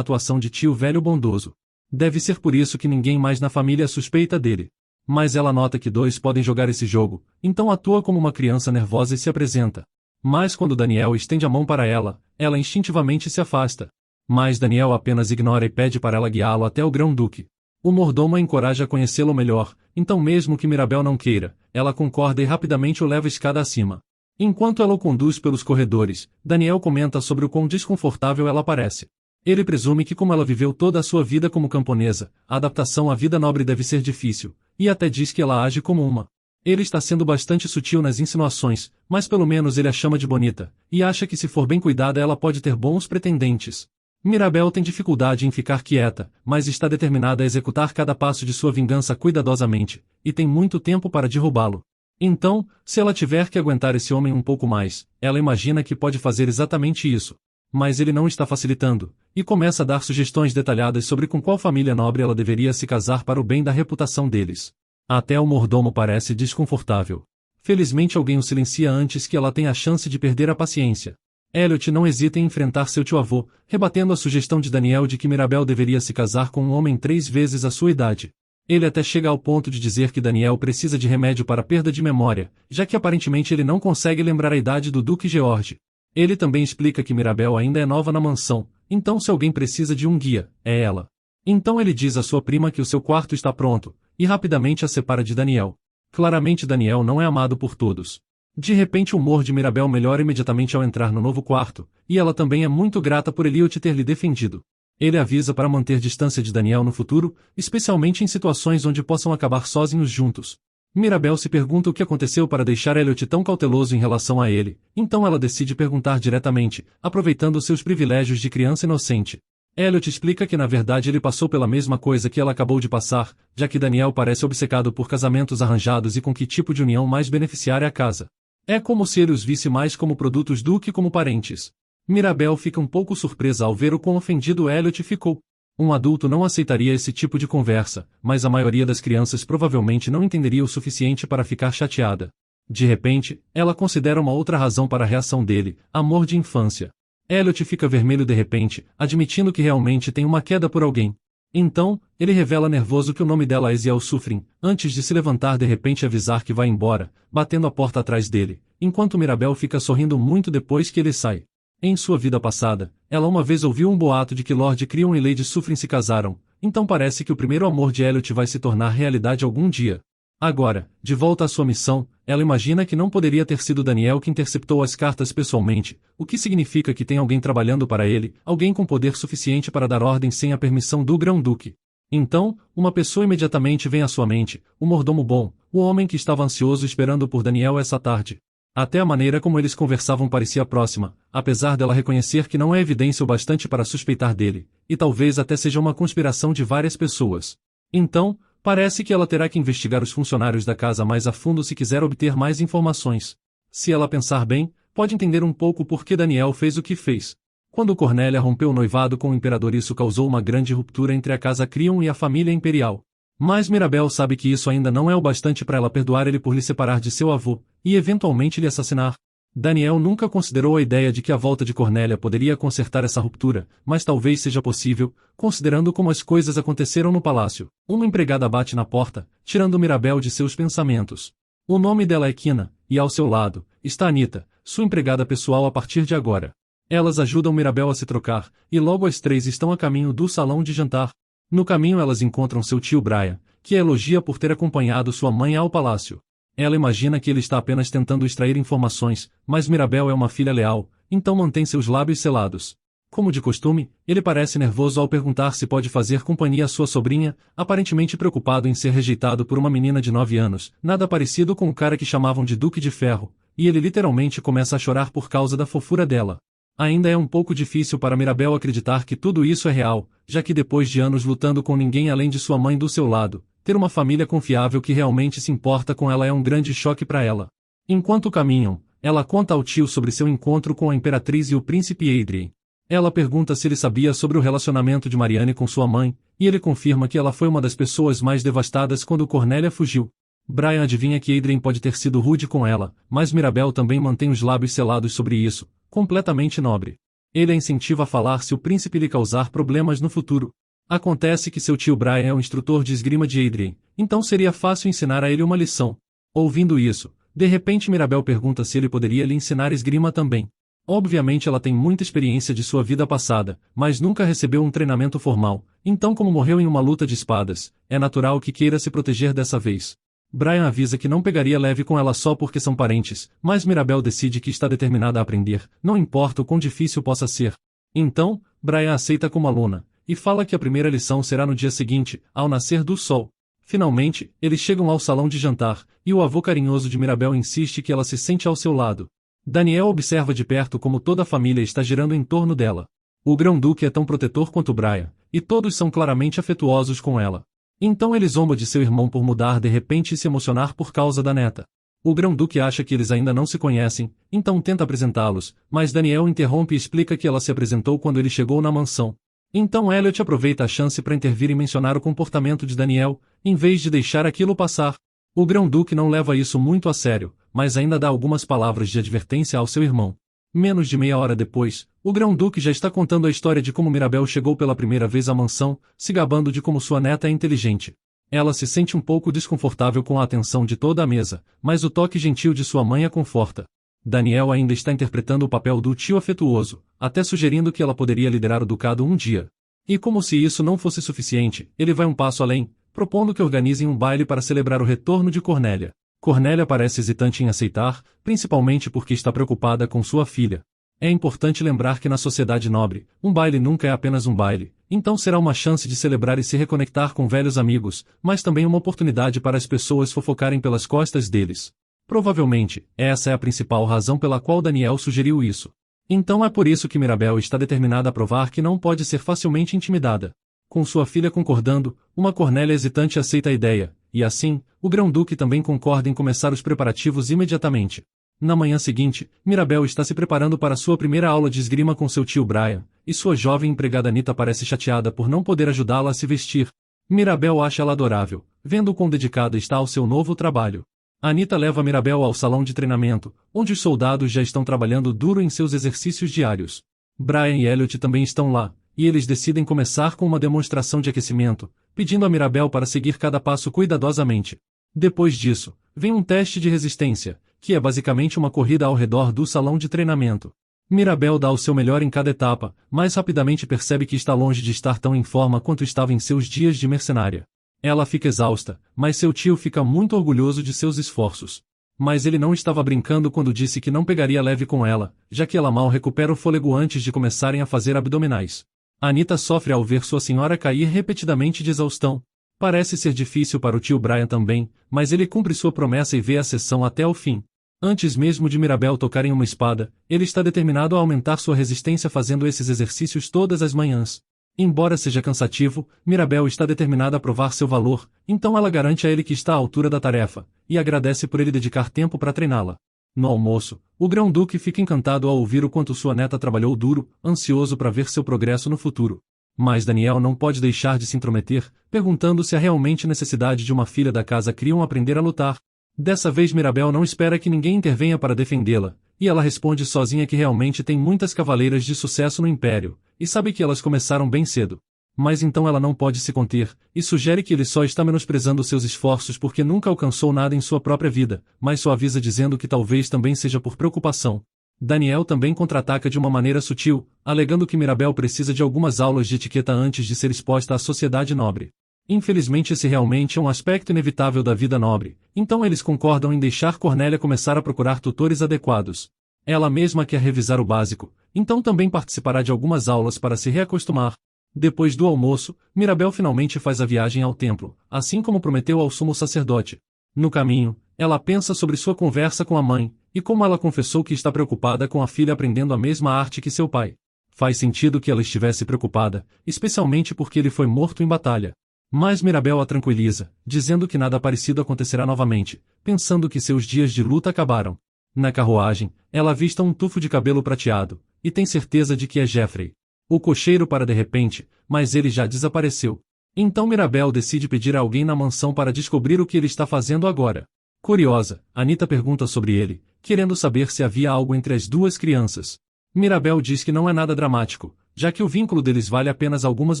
atuação de tio velho bondoso. Deve ser por isso que ninguém mais na família suspeita dele. Mas ela nota que dois podem jogar esse jogo, então atua como uma criança nervosa e se apresenta. Mas quando Daniel estende a mão para ela, ela instintivamente se afasta. Mas Daniel apenas ignora e pede para ela guiá-lo até o grão-duque. O mordomo a encoraja a conhecê-lo melhor, então mesmo que Mirabel não queira, ela concorda e rapidamente o leva escada acima. Enquanto ela o conduz pelos corredores, Daniel comenta sobre o quão desconfortável ela parece. Ele presume que como ela viveu toda a sua vida como camponesa, a adaptação à vida nobre deve ser difícil, e até diz que ela age como uma. Ele está sendo bastante sutil nas insinuações, mas pelo menos ele a chama de bonita, e acha que se for bem cuidada ela pode ter bons pretendentes. Mirabel tem dificuldade em ficar quieta, mas está determinada a executar cada passo de sua vingança cuidadosamente, e tem muito tempo para derrubá-lo. Então, se ela tiver que aguentar esse homem um pouco mais, ela imagina que pode fazer exatamente isso. Mas ele não está facilitando, e começa a dar sugestões detalhadas sobre com qual família nobre ela deveria se casar para o bem da reputação deles. Até o mordomo parece desconfortável. Felizmente alguém o silencia antes que ela tenha a chance de perder a paciência. Elliot não hesita em enfrentar seu tio-avô, rebatendo a sugestão de Daniel de que Mirabel deveria se casar com um homem 3 vezes a sua idade. Ele até chega ao ponto de dizer que Daniel precisa de remédio para perda de memória, já que aparentemente ele não consegue lembrar a idade do Duque George. Ele também explica que Mirabel ainda é nova na mansão, então se alguém precisa de um guia, é ela. Então ele diz à sua prima que o seu quarto está pronto, e rapidamente a separa de Daniel. Claramente Daniel não é amado por todos. De repente o humor de Mirabel melhora imediatamente ao entrar no novo quarto, e ela também é muito grata por Elliot ter lhe defendido. Ele avisa para manter distância de Daniel no futuro, especialmente em situações onde possam acabar sozinhos juntos. Mirabel se pergunta o que aconteceu para deixar Elliot tão cauteloso em relação a ele, então ela decide perguntar diretamente, aproveitando seus privilégios de criança inocente. Elliot explica que na verdade ele passou pela mesma coisa que ela acabou de passar, já que Daniel parece obcecado por casamentos arranjados e com que tipo de união mais beneficiária a casa. É como se ele os visse mais como produtos do que como parentes. Mirabel fica um pouco surpresa ao ver o quão ofendido Elliot ficou. Um adulto não aceitaria esse tipo de conversa, mas a maioria das crianças provavelmente não entenderia o suficiente para ficar chateada. De repente, ela considera uma outra razão para a reação dele, amor de infância. Elliot fica vermelho de repente, admitindo que realmente tem uma queda por alguém. Então, ele revela nervoso que o nome dela é Ziel Sufrin, antes de se levantar de repente e avisar que vai embora, batendo a porta atrás dele, enquanto Mirabel fica sorrindo muito depois que ele sai. Em sua vida passada, ela uma vez ouviu um boato de que Lord Crion e Lady Sufrin se casaram, então parece que o primeiro amor de Elliot vai se tornar realidade algum dia. Agora, de volta à sua missão, ela imagina que não poderia ter sido Daniel que interceptou as cartas pessoalmente, o que significa que tem alguém trabalhando para ele, alguém com poder suficiente para dar ordem sem a permissão do Grão-Duque. Então, uma pessoa imediatamente vem à sua mente, o mordomo bom, o homem que estava ansioso esperando por Daniel essa tarde. Até a maneira como eles conversavam parecia próxima, apesar dela reconhecer que não é evidência o bastante para suspeitar dele, e talvez até seja uma conspiração de várias pessoas. Então, parece que ela terá que investigar os funcionários da casa mais a fundo se quiser obter mais informações. Se ela pensar bem, pode entender um pouco por que Daniel fez o que fez. Quando Cornélia rompeu o noivado com o imperador, isso causou uma grande ruptura entre a casa Crion e a família imperial. Mas Mirabel sabe que isso ainda não é o bastante para ela perdoar ele por lhe separar de seu avô, e eventualmente lhe assassinar. Daniel nunca considerou a ideia de que a volta de Cornélia poderia consertar essa ruptura, mas talvez seja possível, considerando como as coisas aconteceram no palácio. Uma empregada bate na porta, tirando Mirabel de seus pensamentos. O nome dela é Kina, e ao seu lado, está Anita, sua empregada pessoal a partir de agora. Elas ajudam Mirabel a se trocar, e logo as três estão a caminho do salão de jantar. No caminho elas encontram seu tio Brian, que a elogia por ter acompanhado sua mãe ao palácio. Ela imagina que ele está apenas tentando extrair informações, mas Mirabel é uma filha leal, então mantém seus lábios selados. Como de costume, ele parece nervoso ao perguntar se pode fazer companhia à sua sobrinha, aparentemente preocupado em ser rejeitado por uma menina de 9 anos, nada parecido com o cara que chamavam de Duque de Ferro, e ele literalmente começa a chorar por causa da fofura dela. Ainda é um pouco difícil para Mirabel acreditar que tudo isso é real, já que depois de anos lutando com ninguém além de sua mãe do seu lado, ter uma família confiável que realmente se importa com ela é um grande choque para ela. Enquanto caminham, ela conta ao tio sobre seu encontro com a Imperatriz e o Príncipe Adrien. Ela pergunta se ele sabia sobre o relacionamento de Marianne com sua mãe, e ele confirma que ela foi uma das pessoas mais devastadas quando Cornélia fugiu. Brian adivinha que Adrien pode ter sido rude com ela, mas Mirabel também mantém os lábios selados sobre isso, completamente nobre. Ele a incentiva a falar se o príncipe lhe causar problemas no futuro. Acontece que seu tio Brian é o instrutor de esgrima de Adrien, então seria fácil ensinar a ele uma lição. Ouvindo isso, de repente Mirabel pergunta se ele poderia lhe ensinar esgrima também. Obviamente ela tem muita experiência de sua vida passada, mas nunca recebeu um treinamento formal, então como morreu em uma luta de espadas, é natural que queira se proteger dessa vez. Brian avisa que não pegaria leve com ela só porque são parentes, mas Mirabel decide que está determinada a aprender, não importa o quão difícil possa ser. Então, Brian aceita como aluna, e fala que a primeira lição será no dia seguinte, ao nascer do sol. Finalmente, eles chegam ao salão de jantar, e o avô carinhoso de Mirabel insiste que ela se sente ao seu lado. Daniel observa de perto como toda a família está girando em torno dela. O grão-duque é tão protetor quanto Brian, e todos são claramente afetuosos com ela. Então ele zomba de seu irmão por mudar de repente e se emocionar por causa da neta. O grão-duque acha que eles ainda não se conhecem, então tenta apresentá-los, mas Daniel interrompe e explica que ela se apresentou quando ele chegou na mansão. Então Elliot aproveita a chance para intervir e mencionar o comportamento de Daniel, em vez de deixar aquilo passar. O grão-duque não leva isso muito a sério, mas ainda dá algumas palavras de advertência ao seu irmão. Menos de meia hora depois, o grão-duque já está contando a história de como Mirabel chegou pela primeira vez à mansão, se gabando de como sua neta é inteligente. Ela se sente um pouco desconfortável com a atenção de toda a mesa, mas o toque gentil de sua mãe a conforta. Daniel ainda está interpretando o papel do tio afetuoso, até sugerindo que ela poderia liderar o ducado um dia. E como se isso não fosse suficiente, ele vai um passo além, propondo que organizem um baile para celebrar o retorno de Cornélia. Cornélia parece hesitante em aceitar, principalmente porque está preocupada com sua filha. É importante lembrar que na sociedade nobre, um baile nunca é apenas um baile, então será uma chance de celebrar e se reconectar com velhos amigos, mas também uma oportunidade para as pessoas fofocarem pelas costas deles. Provavelmente, essa é a principal razão pela qual Daniel sugeriu isso. Então é por isso que Mirabel está determinada a provar que não pode ser facilmente intimidada. Com sua filha concordando, uma Cornélia hesitante aceita a ideia, e assim, o grão-duque também concorda em começar os preparativos imediatamente. Na manhã seguinte, Mirabel está se preparando para sua primeira aula de esgrima com seu tio Brian, e sua jovem empregada Anita parece chateada por não poder ajudá-la a se vestir. Mirabel acha ela adorável, vendo o quão dedicada está ao seu novo trabalho. Anita leva Mirabel ao salão de treinamento, onde os soldados já estão trabalhando duro em seus exercícios diários. Brian e Elliot também estão lá, e eles decidem começar com uma demonstração de aquecimento, pedindo a Mirabel para seguir cada passo cuidadosamente. Depois disso, vem um teste de resistência, que é basicamente uma corrida ao redor do salão de treinamento. Mirabel dá o seu melhor em cada etapa, mas rapidamente percebe que está longe de estar tão em forma quanto estava em seus dias de mercenária. Ela fica exausta, mas seu tio fica muito orgulhoso de seus esforços. Mas ele não estava brincando quando disse que não pegaria leve com ela, já que ela mal recupera o fôlego antes de começarem a fazer abdominais. Anita sofre ao ver sua senhora cair repetidamente de exaustão. Parece ser difícil para o tio Brian também, mas ele cumpre sua promessa e vê a sessão até o fim. Antes mesmo de Mirabel tocar em uma espada, ele está determinado a aumentar sua resistência fazendo esses exercícios todas as manhãs. Embora seja cansativo, Mirabel está determinada a provar seu valor, então ela garante a ele que está à altura da tarefa, e agradece por ele dedicar tempo para treiná-la. No almoço, o grão-duque fica encantado ao ouvir o quanto sua neta trabalhou duro, ansioso para ver seu progresso no futuro. Mas Daniel não pode deixar de se intrometer, perguntando se há realmente necessidade de uma filha da casa criam aprender a lutar. Dessa vez Mirabel não espera que ninguém intervenha para defendê-la, e ela responde sozinha que realmente tem muitas cavaleiras de sucesso no Império, e sabe que elas começaram bem cedo. Mas então ela não pode se conter, e sugere que ele só está menosprezando seus esforços porque nunca alcançou nada em sua própria vida, mas só avisa dizendo que talvez também seja por preocupação. Daniel também contra-ataca de uma maneira sutil, alegando que Mirabel precisa de algumas aulas de etiqueta antes de ser exposta à sociedade nobre. Infelizmente esse realmente é um aspecto inevitável da vida nobre, então eles concordam em deixar Cornélia começar a procurar tutores adequados. Ela mesma quer revisar o básico, então também participará de algumas aulas para se reacostumar. Depois do almoço, Mirabel finalmente faz a viagem ao templo, assim como prometeu ao sumo sacerdote. No caminho, ela pensa sobre sua conversa com a mãe, e como ela confessou que está preocupada com a filha aprendendo a mesma arte que seu pai. Faz sentido que ela estivesse preocupada, especialmente porque ele foi morto em batalha. Mas Mirabel a tranquiliza, dizendo que nada parecido acontecerá novamente, pensando que seus dias de luta acabaram. Na carruagem, ela avista um tufo de cabelo prateado, e tem certeza de que é Jeffrey. O cocheiro para de repente, mas ele já desapareceu. Então Mirabel decide pedir a alguém na mansão para descobrir o que ele está fazendo agora. Curiosa, Anita pergunta sobre ele, querendo saber se havia algo entre as duas crianças. Mirabel diz que não é nada dramático, já que o vínculo deles vale apenas algumas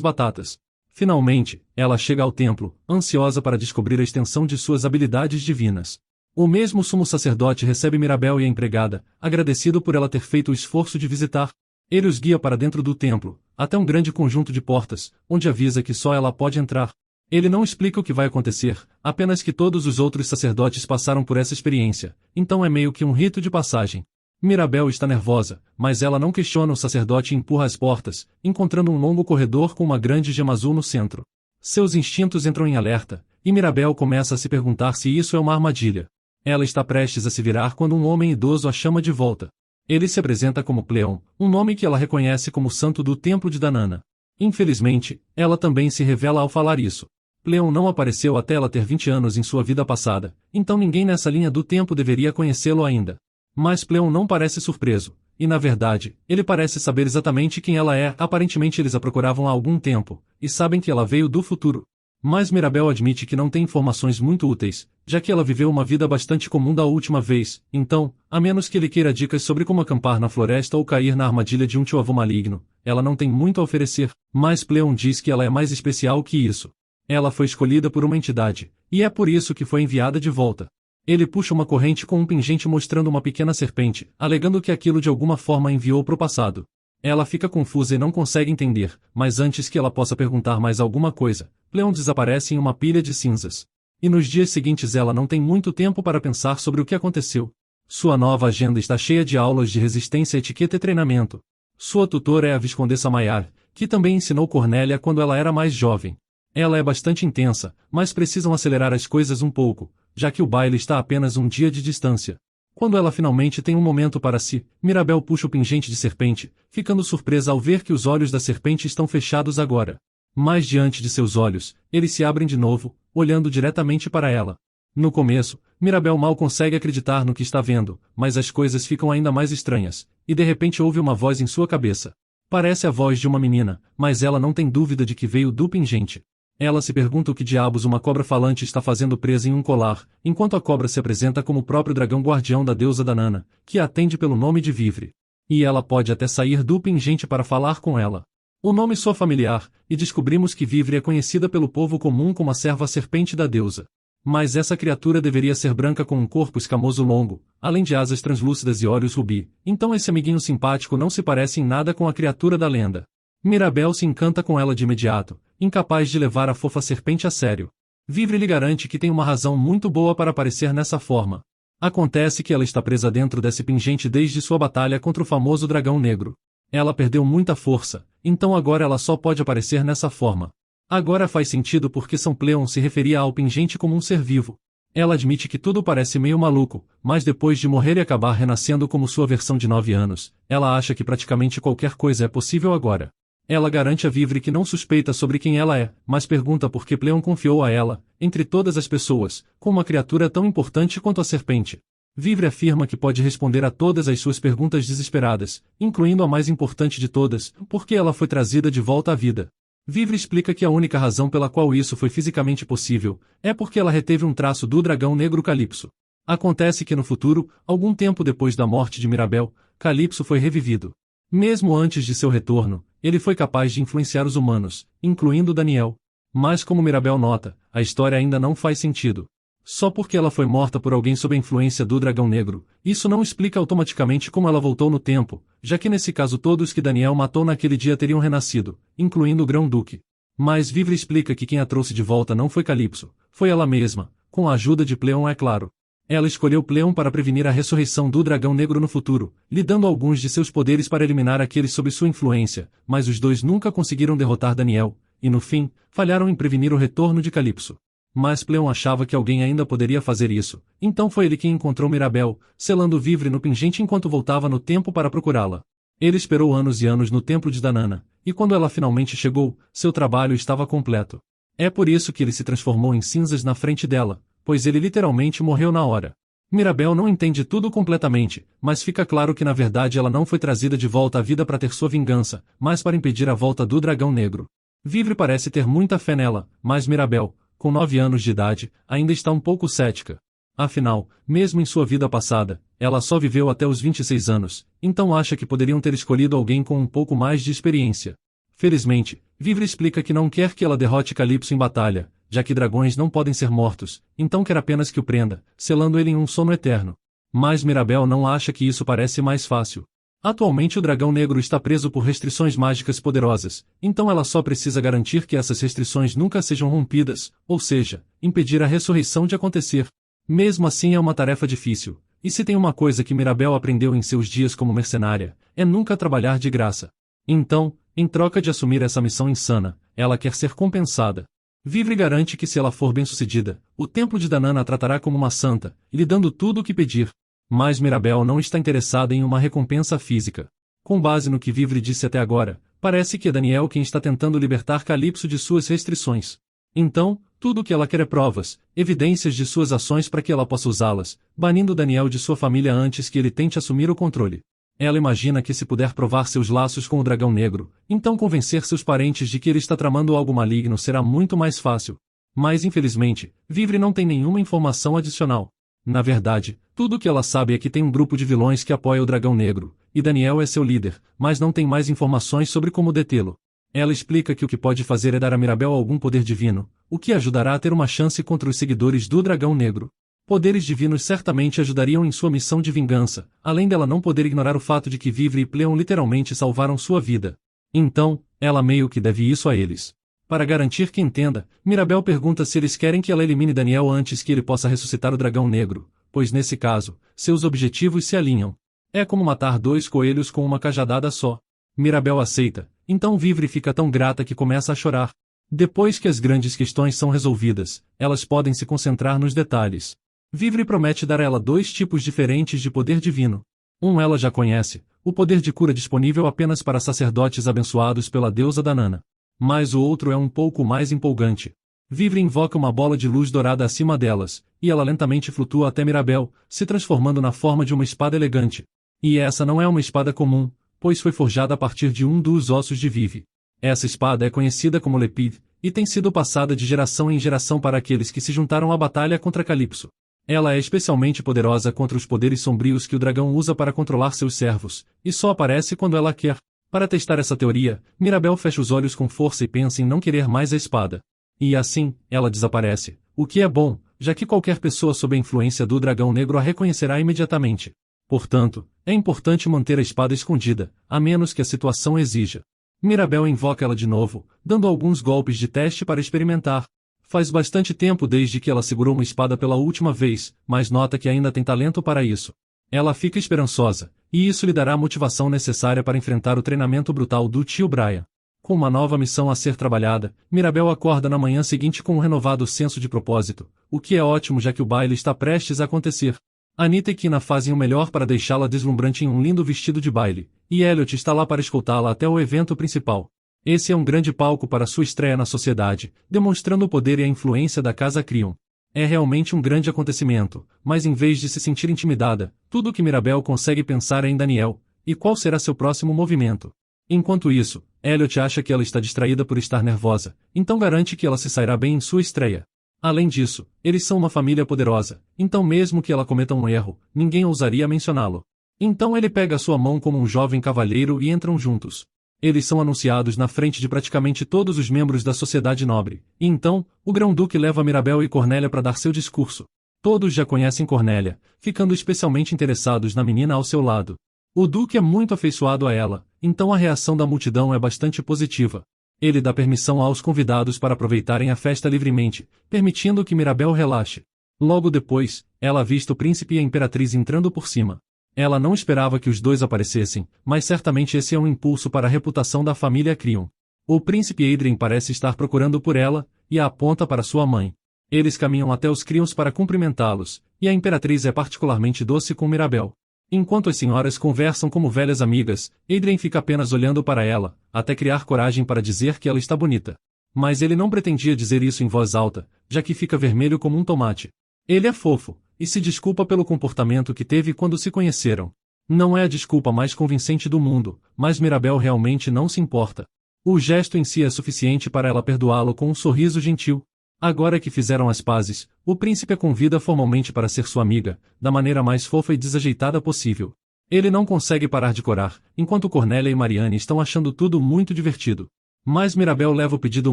batatas. Finalmente, ela chega ao templo, ansiosa para descobrir a extensão de suas habilidades divinas. O mesmo sumo sacerdote recebe Mirabel e a empregada, agradecido por ela ter feito o esforço de visitar. Ele os guia para dentro do templo, até um grande conjunto de portas, onde avisa que só ela pode entrar. Ele não explica o que vai acontecer, apenas que todos os outros sacerdotes passaram por essa experiência, então é meio que um rito de passagem. Mirabel está nervosa, mas ela não questiona o sacerdote e empurra as portas, encontrando um longo corredor com uma grande gema azul no centro. Seus instintos entram em alerta, e Mirabel começa a se perguntar se isso é uma armadilha. Ela está prestes a se virar quando um homem idoso a chama de volta. Ele se apresenta como Pleon, um nome que ela reconhece como santo do templo de Danana. Infelizmente, ela também se revela ao falar isso. Pleon não apareceu até ela ter 20 anos em sua vida passada, então ninguém nessa linha do tempo deveria conhecê-lo ainda. Mas Pleon não parece surpreso, e na verdade, ele parece saber exatamente quem ela é. Aparentemente eles a procuravam há algum tempo, e sabem que ela veio do futuro. Mas Mirabel admite que não tem informações muito úteis, já que ela viveu uma vida bastante comum da última vez, então, a menos que ele queira dicas sobre como acampar na floresta ou cair na armadilha de um tio-avô maligno, ela não tem muito a oferecer, mas Pleon diz que ela é mais especial que isso. Ela foi escolhida por uma entidade, e é por isso que foi enviada de volta. Ele puxa uma corrente com um pingente mostrando uma pequena serpente, alegando que aquilo de alguma forma enviou para o passado. Ela fica confusa e não consegue entender, mas antes que ela possa perguntar mais alguma coisa, Pleon desaparece em uma pilha de cinzas. E nos dias seguintes ela não tem muito tempo para pensar sobre o que aconteceu. Sua nova agenda está cheia de aulas de resistência, etiqueta e treinamento. Sua tutora é a Viscondessa Maiar, que também ensinou Cornélia quando ela era mais jovem. Ela é bastante intensa, mas precisam acelerar as coisas um pouco, já que o baile está a apenas um dia de distância. Quando ela finalmente tem um momento para si, Mirabel puxa o pingente de serpente, ficando surpresa ao ver que os olhos da serpente estão fechados agora. Mas diante de seus olhos, eles se abrem de novo, olhando diretamente para ela. No começo, Mirabel mal consegue acreditar no que está vendo, mas as coisas ficam ainda mais estranhas, e de repente ouve uma voz em sua cabeça. Parece a voz de uma menina, mas ela não tem dúvida de que veio do pingente. Ela se pergunta o que diabos uma cobra falante está fazendo presa em um colar, enquanto a cobra se apresenta como o próprio dragão guardião da deusa Danana, que a atende pelo nome de Vivre. E ela pode até sair do pingente para falar com ela. O nome soa familiar, e descobrimos que Vivre é conhecida pelo povo comum como a serva serpente da deusa. Mas essa criatura deveria ser branca com um corpo escamoso longo, além de asas translúcidas e olhos rubi, então esse amiguinho simpático não se parece em nada com a criatura da lenda. Mirabel se encanta com ela de imediato, incapaz de levar a fofa serpente a sério. Vivre lhe garante que tem uma razão muito boa para aparecer nessa forma. Acontece que ela está presa dentro desse pingente desde sua batalha contra o famoso dragão negro. Ela perdeu muita força, então agora ela só pode aparecer nessa forma. Agora faz sentido porque São Pleon se referia ao pingente como um ser vivo. Ela admite que tudo parece meio maluco, mas depois de morrer e acabar renascendo como sua versão de 9 anos, ela acha que praticamente qualquer coisa é possível agora. Ela garante a Vivre que não suspeita sobre quem ela é, mas pergunta por que Pleon confiou a ela, entre todas as pessoas, com uma criatura tão importante quanto a serpente. Vivre afirma que pode responder a todas as suas perguntas desesperadas, incluindo a mais importante de todas, por que ela foi trazida de volta à vida. Vivre explica que a única razão pela qual isso foi fisicamente possível, é porque ela reteve um traço do dragão negro Calipso. Acontece que no futuro, algum tempo depois da morte de Mirabel, Calipso foi revivido. Mesmo antes de seu retorno, ele foi capaz de influenciar os humanos, incluindo Daniel. Mas como Mirabel nota, a história ainda não faz sentido. Só porque ela foi morta por alguém sob a influência do dragão negro, isso não explica automaticamente como ela voltou no tempo, já que nesse caso todos que Daniel matou naquele dia teriam renascido, incluindo o Grão-Duque. Mas Vivre explica que quem a trouxe de volta não foi Calipso, foi ela mesma, com a ajuda de Pleon, é claro. Ela escolheu Pleon para prevenir a ressurreição do dragão negro no futuro, lhe dando alguns de seus poderes para eliminar aqueles sob sua influência, mas os dois nunca conseguiram derrotar Daniel, e no fim, falharam em prevenir o retorno de Calypso. Mas Pleon achava que alguém ainda poderia fazer isso, então foi ele quem encontrou Mirabel, selando Vivre no pingente enquanto voltava no tempo para procurá-la. Ele esperou anos e anos no templo de Danana, e quando ela finalmente chegou, seu trabalho estava completo. É por isso que ele se transformou em cinzas na frente dela, pois ele literalmente morreu na hora. Mirabel não entende tudo completamente, mas fica claro que na verdade ela não foi trazida de volta à vida para ter sua vingança, mas para impedir a volta do dragão negro. Vivre parece ter muita fé nela, mas Mirabel, com 9 anos de idade, ainda está um pouco cética. Afinal, mesmo em sua vida passada, ela só viveu até os 26 anos, então acha que poderiam ter escolhido alguém com um pouco mais de experiência. Felizmente, Vivre explica que não quer que ela derrote Calypso em batalha, já que dragões não podem ser mortos, então quer apenas que o prenda, selando ele em um sono eterno. Mas Mirabel não acha que isso parece mais fácil. Atualmente o dragão negro está preso por restrições mágicas poderosas, então ela só precisa garantir que essas restrições nunca sejam rompidas, ou seja, impedir a ressurreição de acontecer. Mesmo assim é uma tarefa difícil, e se tem uma coisa que Mirabel aprendeu em seus dias como mercenária, é nunca trabalhar de graça. Então, em troca de assumir essa missão insana, ela quer ser compensada. Vivre garante que se ela for bem-sucedida, o templo de Danana a tratará como uma santa, lhe dando tudo o que pedir. Mas Mirabel não está interessada em uma recompensa física. Com base no que Vivre disse até agora, parece que é Daniel quem está tentando libertar Calypso de suas restrições. Então, tudo o que ela quer é provas, evidências de suas ações para que ela possa usá-las, banindo Daniel de sua família antes que ele tente assumir o controle. Ela imagina que se puder provar seus laços com o dragão negro, então convencer seus parentes de que ele está tramando algo maligno será muito mais fácil. Mas infelizmente, Vivre não tem nenhuma informação adicional. Na verdade, tudo o que ela sabe é que tem um grupo de vilões que apoia o dragão negro, e Daniel é seu líder, mas não tem mais informações sobre como detê-lo. Ela explica que o que pode fazer é dar a Mirabel algum poder divino, o que ajudará a ter uma chance contra os seguidores do dragão negro. Poderes divinos certamente ajudariam em sua missão de vingança, além dela não poder ignorar o fato de que Vivre e Pleon literalmente salvaram sua vida. Então, ela meio que deve isso a eles. Para garantir que entenda, Mirabel pergunta se eles querem que ela elimine Daniel antes que ele possa ressuscitar o dragão negro, pois nesse caso, seus objetivos se alinham. É como matar 2 coelhos com uma cajadada só. Mirabel aceita, então Vivre fica tão grata que começa a chorar. Depois que as grandes questões são resolvidas, elas podem se concentrar nos detalhes. Vivre promete dar a ela 2 tipos diferentes de poder divino. Um ela já conhece, o poder de cura disponível apenas para sacerdotes abençoados pela deusa Danana. Mas o outro é um pouco mais empolgante. Vivre invoca uma bola de luz dourada acima delas, e ela lentamente flutua até Mirabel, se transformando na forma de uma espada elegante. E essa não é uma espada comum, pois foi forjada a partir de um dos ossos de Vivi. Essa espada é conhecida como Lepid, e tem sido passada de geração em geração para aqueles que se juntaram à batalha contra Calypso. Ela é especialmente poderosa contra os poderes sombrios que o dragão usa para controlar seus servos, e só aparece quando ela quer. Para testar essa teoria, Mirabel fecha os olhos com força e pensa em não querer mais a espada. E assim, ela desaparece, o que é bom, já que qualquer pessoa sob a influência do dragão negro a reconhecerá imediatamente. Portanto, é importante manter a espada escondida, a menos que a situação exija. Mirabel invoca ela de novo, dando alguns golpes de teste para experimentar. Faz bastante tempo desde que ela segurou uma espada pela última vez, mas nota que ainda tem talento para isso. Ela fica esperançosa, e isso lhe dará a motivação necessária para enfrentar o treinamento brutal do tio Brian. Com uma nova missão a ser trabalhada, Mirabel acorda na manhã seguinte com um renovado senso de propósito, o que é ótimo já que o baile está prestes a acontecer. Anita e Kina fazem o melhor para deixá-la deslumbrante em um lindo vestido de baile, e Elliot está lá para escoltá-la até o evento principal. Esse é um grande palco para sua estreia na sociedade, demonstrando o poder e a influência da Casa Crion. É realmente um grande acontecimento, mas em vez de se sentir intimidada, tudo o que Mirabel consegue pensar é em Daniel, e qual será seu próximo movimento. Enquanto isso, Elliot acha que ela está distraída por estar nervosa, então garante que ela se sairá bem em sua estreia. Além disso, eles são uma família poderosa, então mesmo que ela cometa um erro, ninguém ousaria mencioná-lo. Então ele pega sua mão como um jovem cavalheiro e entram juntos. Eles são anunciados na frente de praticamente todos os membros da sociedade nobre, e então, o Grão-Duque leva Mirabel e Cornélia para dar seu discurso. Todos já conhecem Cornélia, ficando especialmente interessados na menina ao seu lado. O Duque é muito afeiçoado a ela, então a reação da multidão é bastante positiva. Ele dá permissão aos convidados para aproveitarem a festa livremente, permitindo que Mirabel relaxe. Logo depois, ela avista o príncipe e a imperatriz entrando por cima. Ela não esperava que os dois aparecessem, mas certamente esse é um impulso para a reputação da família Crion. O príncipe Adrien parece estar procurando por ela, e a aponta para sua mãe. Eles caminham até os Crions para cumprimentá-los, e a imperatriz é particularmente doce com Mirabel. Enquanto as senhoras conversam como velhas amigas, Adrien fica apenas olhando para ela, até criar coragem para dizer que ela está bonita. Mas ele não pretendia dizer isso em voz alta, já que fica vermelho como um tomate. Ele é fofo, e se desculpa pelo comportamento que teve quando se conheceram. Não é a desculpa mais convincente do mundo, mas Mirabel realmente não se importa. O gesto em si é suficiente para ela perdoá-lo com um sorriso gentil. Agora que fizeram as pazes, o príncipe a convida formalmente para ser sua amiga, da maneira mais fofa e desajeitada possível. Ele não consegue parar de corar, enquanto Cornélia e Marianne estão achando tudo muito divertido. Mas Mirabel leva o pedido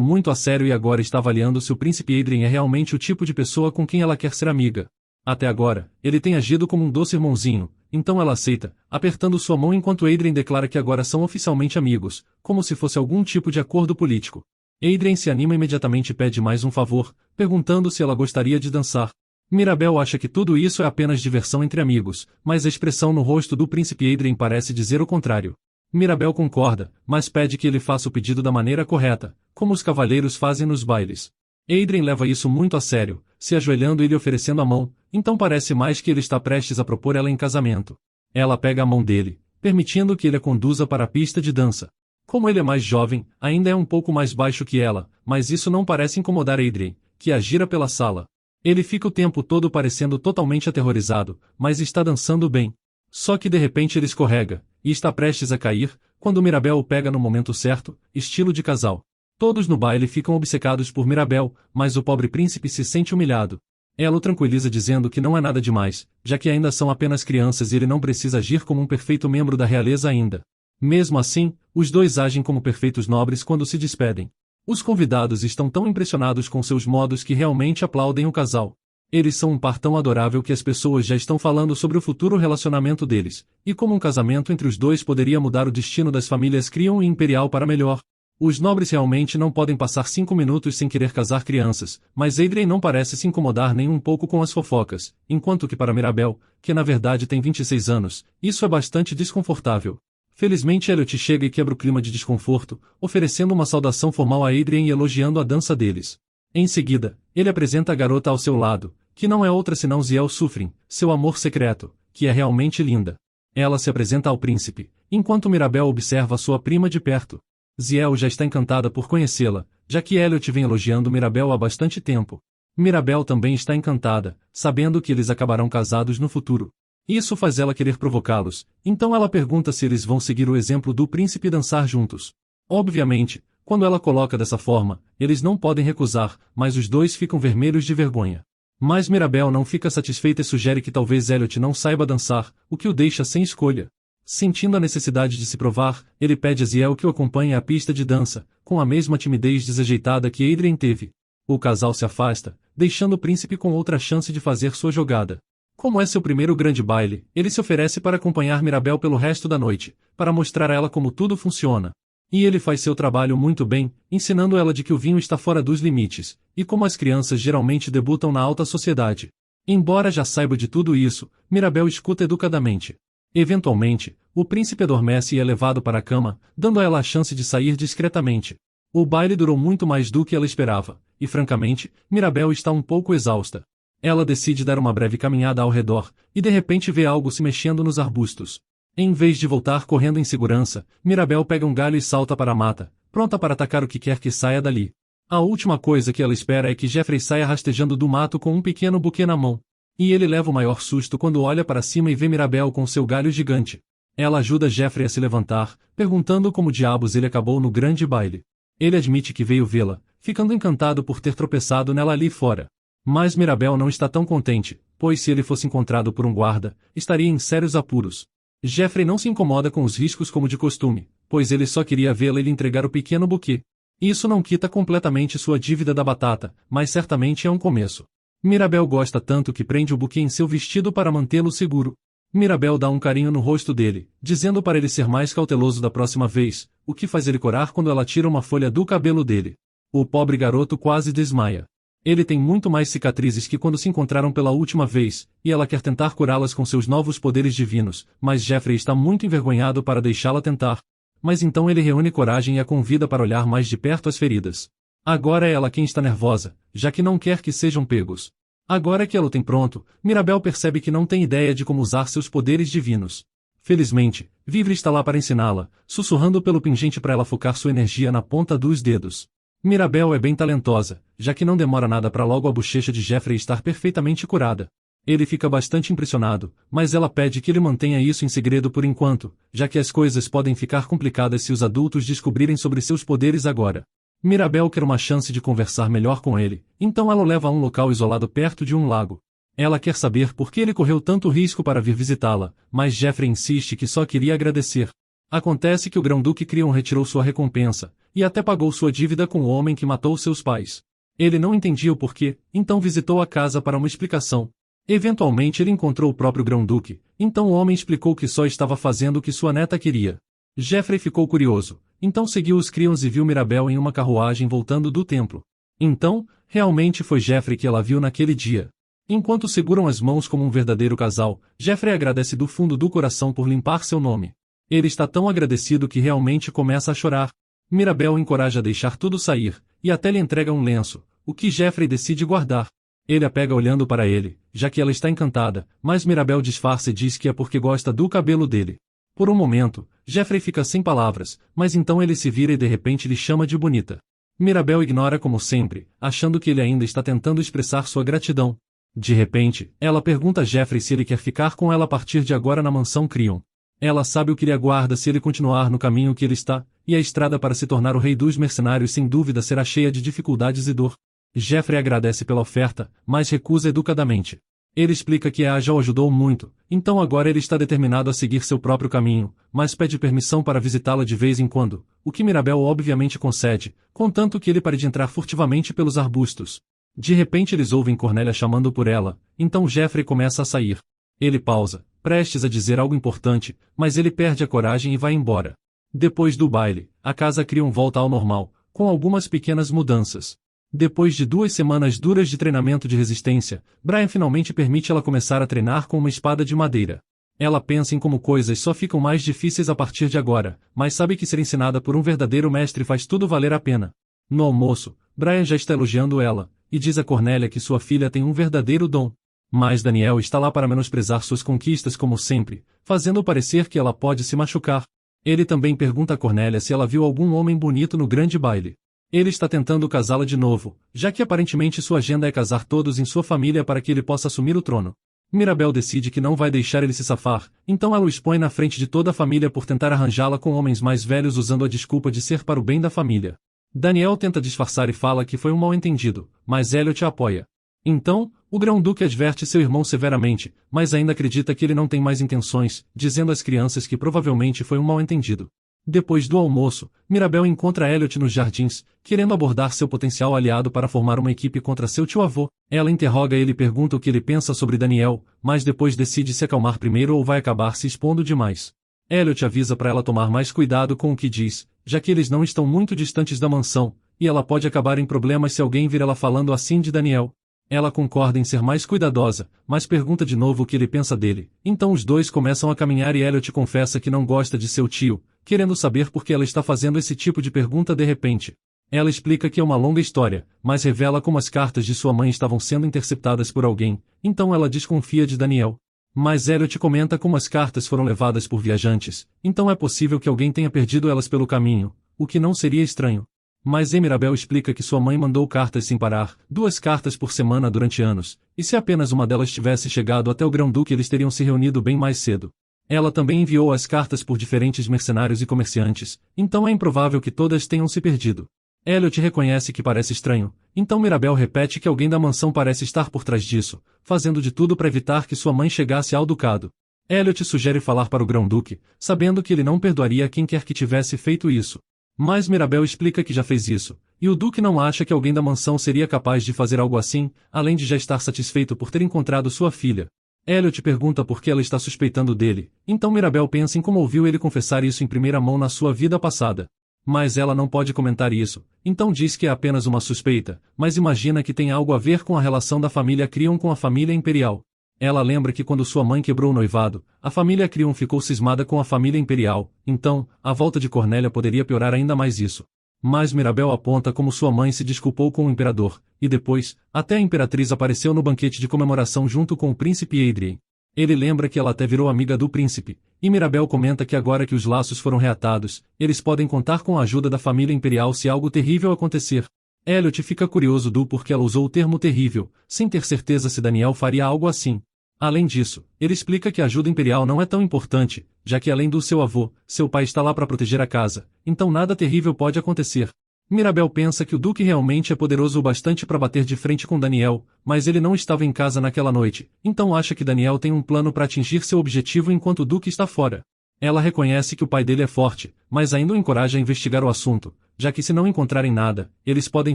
muito a sério e agora está avaliando se o príncipe Adrien é realmente o tipo de pessoa com quem ela quer ser amiga. Até agora, ele tem agido como um doce irmãozinho, então ela aceita, apertando sua mão enquanto Adrien declara que agora são oficialmente amigos, como se fosse algum tipo de acordo político. Adrien se anima imediatamente e pede mais um favor, perguntando se ela gostaria de dançar. Mirabel acha que tudo isso é apenas diversão entre amigos, mas a expressão no rosto do príncipe Adrien parece dizer o contrário. Mirabel concorda, mas pede que ele faça o pedido da maneira correta, como os cavalheiros fazem nos bailes. Adrien leva isso muito a sério, se ajoelhando e lhe oferecendo a mão, então parece mais que ele está prestes a propor ela em casamento. Ela pega a mão dele, permitindo que ele a conduza para a pista de dança. Como ele é mais jovem, ainda é um pouco mais baixo que ela, mas isso não parece incomodar Adrien, que a gira pela sala. Ele fica o tempo todo parecendo totalmente aterrorizado, mas está dançando bem. Só que de repente ele escorrega, e está prestes a cair, quando Mirabel o pega no momento certo, estilo de casal. Todos no baile ficam obcecados por Mirabel, mas o pobre príncipe se sente humilhado. Ela o tranquiliza dizendo que não é nada demais, já que ainda são apenas crianças e ele não precisa agir como um perfeito membro da realeza ainda. Mesmo assim, os dois agem como perfeitos nobres quando se despedem. Os convidados estão tão impressionados com seus modos que realmente aplaudem o casal. Eles são um par tão adorável que as pessoas já estão falando sobre o futuro relacionamento deles, e como um casamento entre os dois poderia mudar o destino das famílias Crion e Imperial para melhor. Os nobres realmente não podem passar 5 minutos sem querer casar crianças, mas Adrien não parece se incomodar nem um pouco com as fofocas, enquanto que para Mirabel, que na verdade tem 26 anos, isso é bastante desconfortável. Felizmente Elliot chega e quebra o clima de desconforto, oferecendo uma saudação formal a Adrien e elogiando a dança deles. Em seguida, ele apresenta a garota ao seu lado, que não é outra senão Ziel Sufrin, seu amor secreto, que é realmente linda. Ela se apresenta ao príncipe, enquanto Mirabel observa sua prima de perto. Ziel já está encantada por conhecê-la, já que Elliot vem elogiando Mirabel há bastante tempo. Mirabel também está encantada, sabendo que eles acabarão casados no futuro. Isso faz ela querer provocá-los, então ela pergunta se eles vão seguir o exemplo do príncipe e dançar juntos. Obviamente, quando ela coloca dessa forma, eles não podem recusar, mas os dois ficam vermelhos de vergonha. Mas Mirabel não fica satisfeita e sugere que talvez Elliot não saiba dançar, o que o deixa sem escolha. Sentindo a necessidade de se provar, ele pede a Ziel que o acompanhe à pista de dança, com a mesma timidez desajeitada que Adrien teve. O casal se afasta, deixando o príncipe com outra chance de fazer sua jogada. Como é seu primeiro grande baile, ele se oferece para acompanhar Mirabel pelo resto da noite, para mostrar a ela como tudo funciona. E ele faz seu trabalho muito bem, ensinando ela de que o vinho está fora dos limites, e como as crianças geralmente debutam na alta sociedade. Embora já saiba de tudo isso, Mirabel escuta educadamente. Eventualmente, o príncipe adormece e é levado para a cama, dando a ela a chance de sair discretamente. O baile durou muito mais do que ela esperava, e francamente, Mirabel está um pouco exausta. Ela decide dar uma breve caminhada ao redor, e de repente vê algo se mexendo nos arbustos. Em vez de voltar correndo em segurança, Mirabel pega um galho e salta para a mata, pronta para atacar o que quer que saia dali. A última coisa que ela espera é que Jeffrey saia rastejando do mato com um pequeno buquê na mão. E ele leva o maior susto quando olha para cima e vê Mirabel com seu galho gigante. Ela ajuda Jeffrey a se levantar, perguntando como diabos ele acabou no grande baile. Ele admite que veio vê-la, ficando encantado por ter tropeçado nela ali fora. Mas Mirabel não está tão contente, pois se ele fosse encontrado por um guarda, estaria em sérios apuros. Jeffrey não se incomoda com os riscos como de costume, pois ele só queria vê-la e lhe entregar o pequeno buquê. Isso não quita completamente sua dívida da batata, mas certamente é um começo. Mirabel gosta tanto que prende o buquê em seu vestido para mantê-lo seguro. Mirabel dá um carinho no rosto dele, dizendo para ele ser mais cauteloso da próxima vez, o que faz ele corar quando ela tira uma folha do cabelo dele. O pobre garoto quase desmaia. Ele tem muito mais cicatrizes que quando se encontraram pela última vez, e ela quer tentar curá-las com seus novos poderes divinos, mas Jeffrey está muito envergonhado para deixá-la tentar. Mas então ele reúne coragem e a convida para olhar mais de perto as feridas. Agora é ela quem está nervosa, já que não quer que sejam pegos. Agora que ela o tem pronto, Mirabel percebe que não tem ideia de como usar seus poderes divinos. Felizmente, Vivre está lá para ensiná-la, sussurrando pelo pingente para ela focar sua energia na ponta dos dedos. Mirabel é bem talentosa, já que não demora nada para logo a bochecha de Jeffrey estar perfeitamente curada. Ele fica bastante impressionado, mas ela pede que ele mantenha isso em segredo por enquanto, já que as coisas podem ficar complicadas se os adultos descobrirem sobre seus poderes agora. Mirabel quer uma chance de conversar melhor com ele, então ela o leva a um local isolado perto de um lago. Ela quer saber por que ele correu tanto risco para vir visitá-la, mas Jeffrey insiste que só queria agradecer. Acontece que o Grão-Duque Creon retirou sua recompensa, e até pagou sua dívida com o homem que matou seus pais. Ele não entendia o porquê, então visitou a casa para uma explicação. Eventualmente ele encontrou o próprio Grão-Duque, então o homem explicou que só estava fazendo o que sua neta queria. Jeffrey ficou curioso, então seguiu os Creons e viu Mirabel em uma carruagem voltando do templo. Então, realmente foi Jeffrey que ela viu naquele dia. Enquanto seguram as mãos como um verdadeiro casal, Jeffrey agradece do fundo do coração por limpar seu nome. Ele está tão agradecido que realmente começa a chorar. Mirabel o encoraja a deixar tudo sair, e até lhe entrega um lenço, o que Jeffrey decide guardar. Ele a pega olhando para ele, já que ela está encantada, mas Mirabel disfarça e diz que é porque gosta do cabelo dele. Por um momento, Jeffrey fica sem palavras, mas então ele se vira e de repente lhe chama de bonita. Mirabel ignora como sempre, achando que ele ainda está tentando expressar sua gratidão. De repente, ela pergunta a Jeffrey se ele quer ficar com ela a partir de agora na mansão Creon. Ela sabe o que lhe aguarda se ele continuar no caminho que ele está, e a estrada para se tornar o rei dos mercenários sem dúvida será cheia de dificuldades e dor. Jeffrey agradece pela oferta, mas recusa educadamente. Ele explica que a já o ajudou muito, então agora ele está determinado a seguir seu próprio caminho, mas pede permissão para visitá-la de vez em quando, o que Mirabel obviamente concede, contanto que ele pare de entrar furtivamente pelos arbustos. De repente eles ouvem Cornélia chamando por ela, então Jeffrey começa a sair. Ele pausa, prestes a dizer algo importante, mas ele perde a coragem e vai embora. Depois do baile, a casa Creon volta ao normal, com algumas pequenas mudanças. Depois de 2 semanas duras de treinamento de resistência, Brian finalmente permite ela começar a treinar com uma espada de madeira. Ela pensa em como coisas só ficam mais difíceis a partir de agora, mas sabe que ser ensinada por um verdadeiro mestre faz tudo valer a pena. No almoço, Brian já está elogiando ela, e diz a Cornélia que sua filha tem um verdadeiro dom. Mas Daniel está lá para menosprezar suas conquistas como sempre, fazendo parecer que ela pode se machucar. Ele também pergunta a Cornélia se ela viu algum homem bonito no grande baile. Ele está tentando casá-la de novo, já que aparentemente sua agenda é casar todos em sua família para que ele possa assumir o trono. Mirabel decide que não vai deixar ele se safar, então ela o expõe na frente de toda a família por tentar arranjá-la com homens mais velhos usando a desculpa de ser para o bem da família. Daniel tenta disfarçar e fala que foi um mal-entendido, mas Elliot a apoia. Então, o Grão-Duque adverte seu irmão severamente, mas ainda acredita que ele não tem mais intenções, dizendo às crianças que provavelmente foi um mal-entendido. Depois do almoço, Mirabel encontra Elliot nos jardins, querendo abordar seu potencial aliado para formar uma equipe contra seu tio-avô. Ela interroga ele e pergunta o que ele pensa sobre Daniel, mas depois decide se acalmar primeiro ou vai acabar se expondo demais. Elliot avisa para ela tomar mais cuidado com o que diz, já que eles não estão muito distantes da mansão, e ela pode acabar em problemas se alguém vir ela falando assim de Daniel. Ela concorda em ser mais cuidadosa, mas pergunta de novo o que ele pensa dele. Então os dois começam a caminhar e Elliot confessa que não gosta de seu tio, querendo saber por que ela está fazendo esse tipo de pergunta de repente. Ela explica que é uma longa história, mas revela como as cartas de sua mãe estavam sendo interceptadas por alguém, então ela desconfia de Daniel. Mas Elliot comenta como as cartas foram levadas por viajantes, então é possível que alguém tenha perdido elas pelo caminho, o que não seria estranho. Mas Mirabel explica que sua mãe mandou cartas sem parar, 2 cartas por semana durante anos, e se apenas uma delas tivesse chegado até o Grão-Duque eles teriam se reunido bem mais cedo. Ela também enviou as cartas por diferentes mercenários e comerciantes, então é improvável que todas tenham se perdido. Elliot reconhece que parece estranho, então Mirabel repete que alguém da mansão parece estar por trás disso, fazendo de tudo para evitar que sua mãe chegasse ao ducado. Elliot sugere falar para o Grão-Duque, sabendo que ele não perdoaria quem quer que tivesse feito isso. Mas Mirabel explica que já fez isso, e o Duque não acha que alguém da mansão seria capaz de fazer algo assim, além de já estar satisfeito por ter encontrado sua filha. Elliot pergunta por que ela está suspeitando dele, então Mirabel pensa em como ouviu ele confessar isso em primeira mão na sua vida passada. Mas ela não pode comentar isso, então diz que é apenas uma suspeita, mas imagina que tem algo a ver com a relação da família Creon com a família imperial. Ela lembra que quando sua mãe quebrou o noivado, a família Creon ficou cismada com a família imperial, então, a volta de Cornélia poderia piorar ainda mais isso. Mas Mirabel aponta como sua mãe se desculpou com o imperador, e depois, até a imperatriz apareceu no banquete de comemoração junto com o príncipe Adrien. Ele lembra que ela até virou amiga do príncipe, e Mirabel comenta que agora que os laços foram reatados, eles podem contar com a ajuda da família imperial se algo terrível acontecer. Elliot fica curioso do porquê ela usou o termo terrível, sem ter certeza se Daniel faria algo assim. Além disso, ele explica que a ajuda imperial não é tão importante, já que além do seu avô, seu pai está lá para proteger a casa, então nada terrível pode acontecer. Mirabel pensa que o Duque realmente é poderoso o bastante para bater de frente com Daniel, mas ele não estava em casa naquela noite, então acha que Daniel tem um plano para atingir seu objetivo enquanto o Duque está fora. Ela reconhece que o pai dele é forte, mas ainda o encoraja a investigar o assunto, já que se não encontrarem nada, eles podem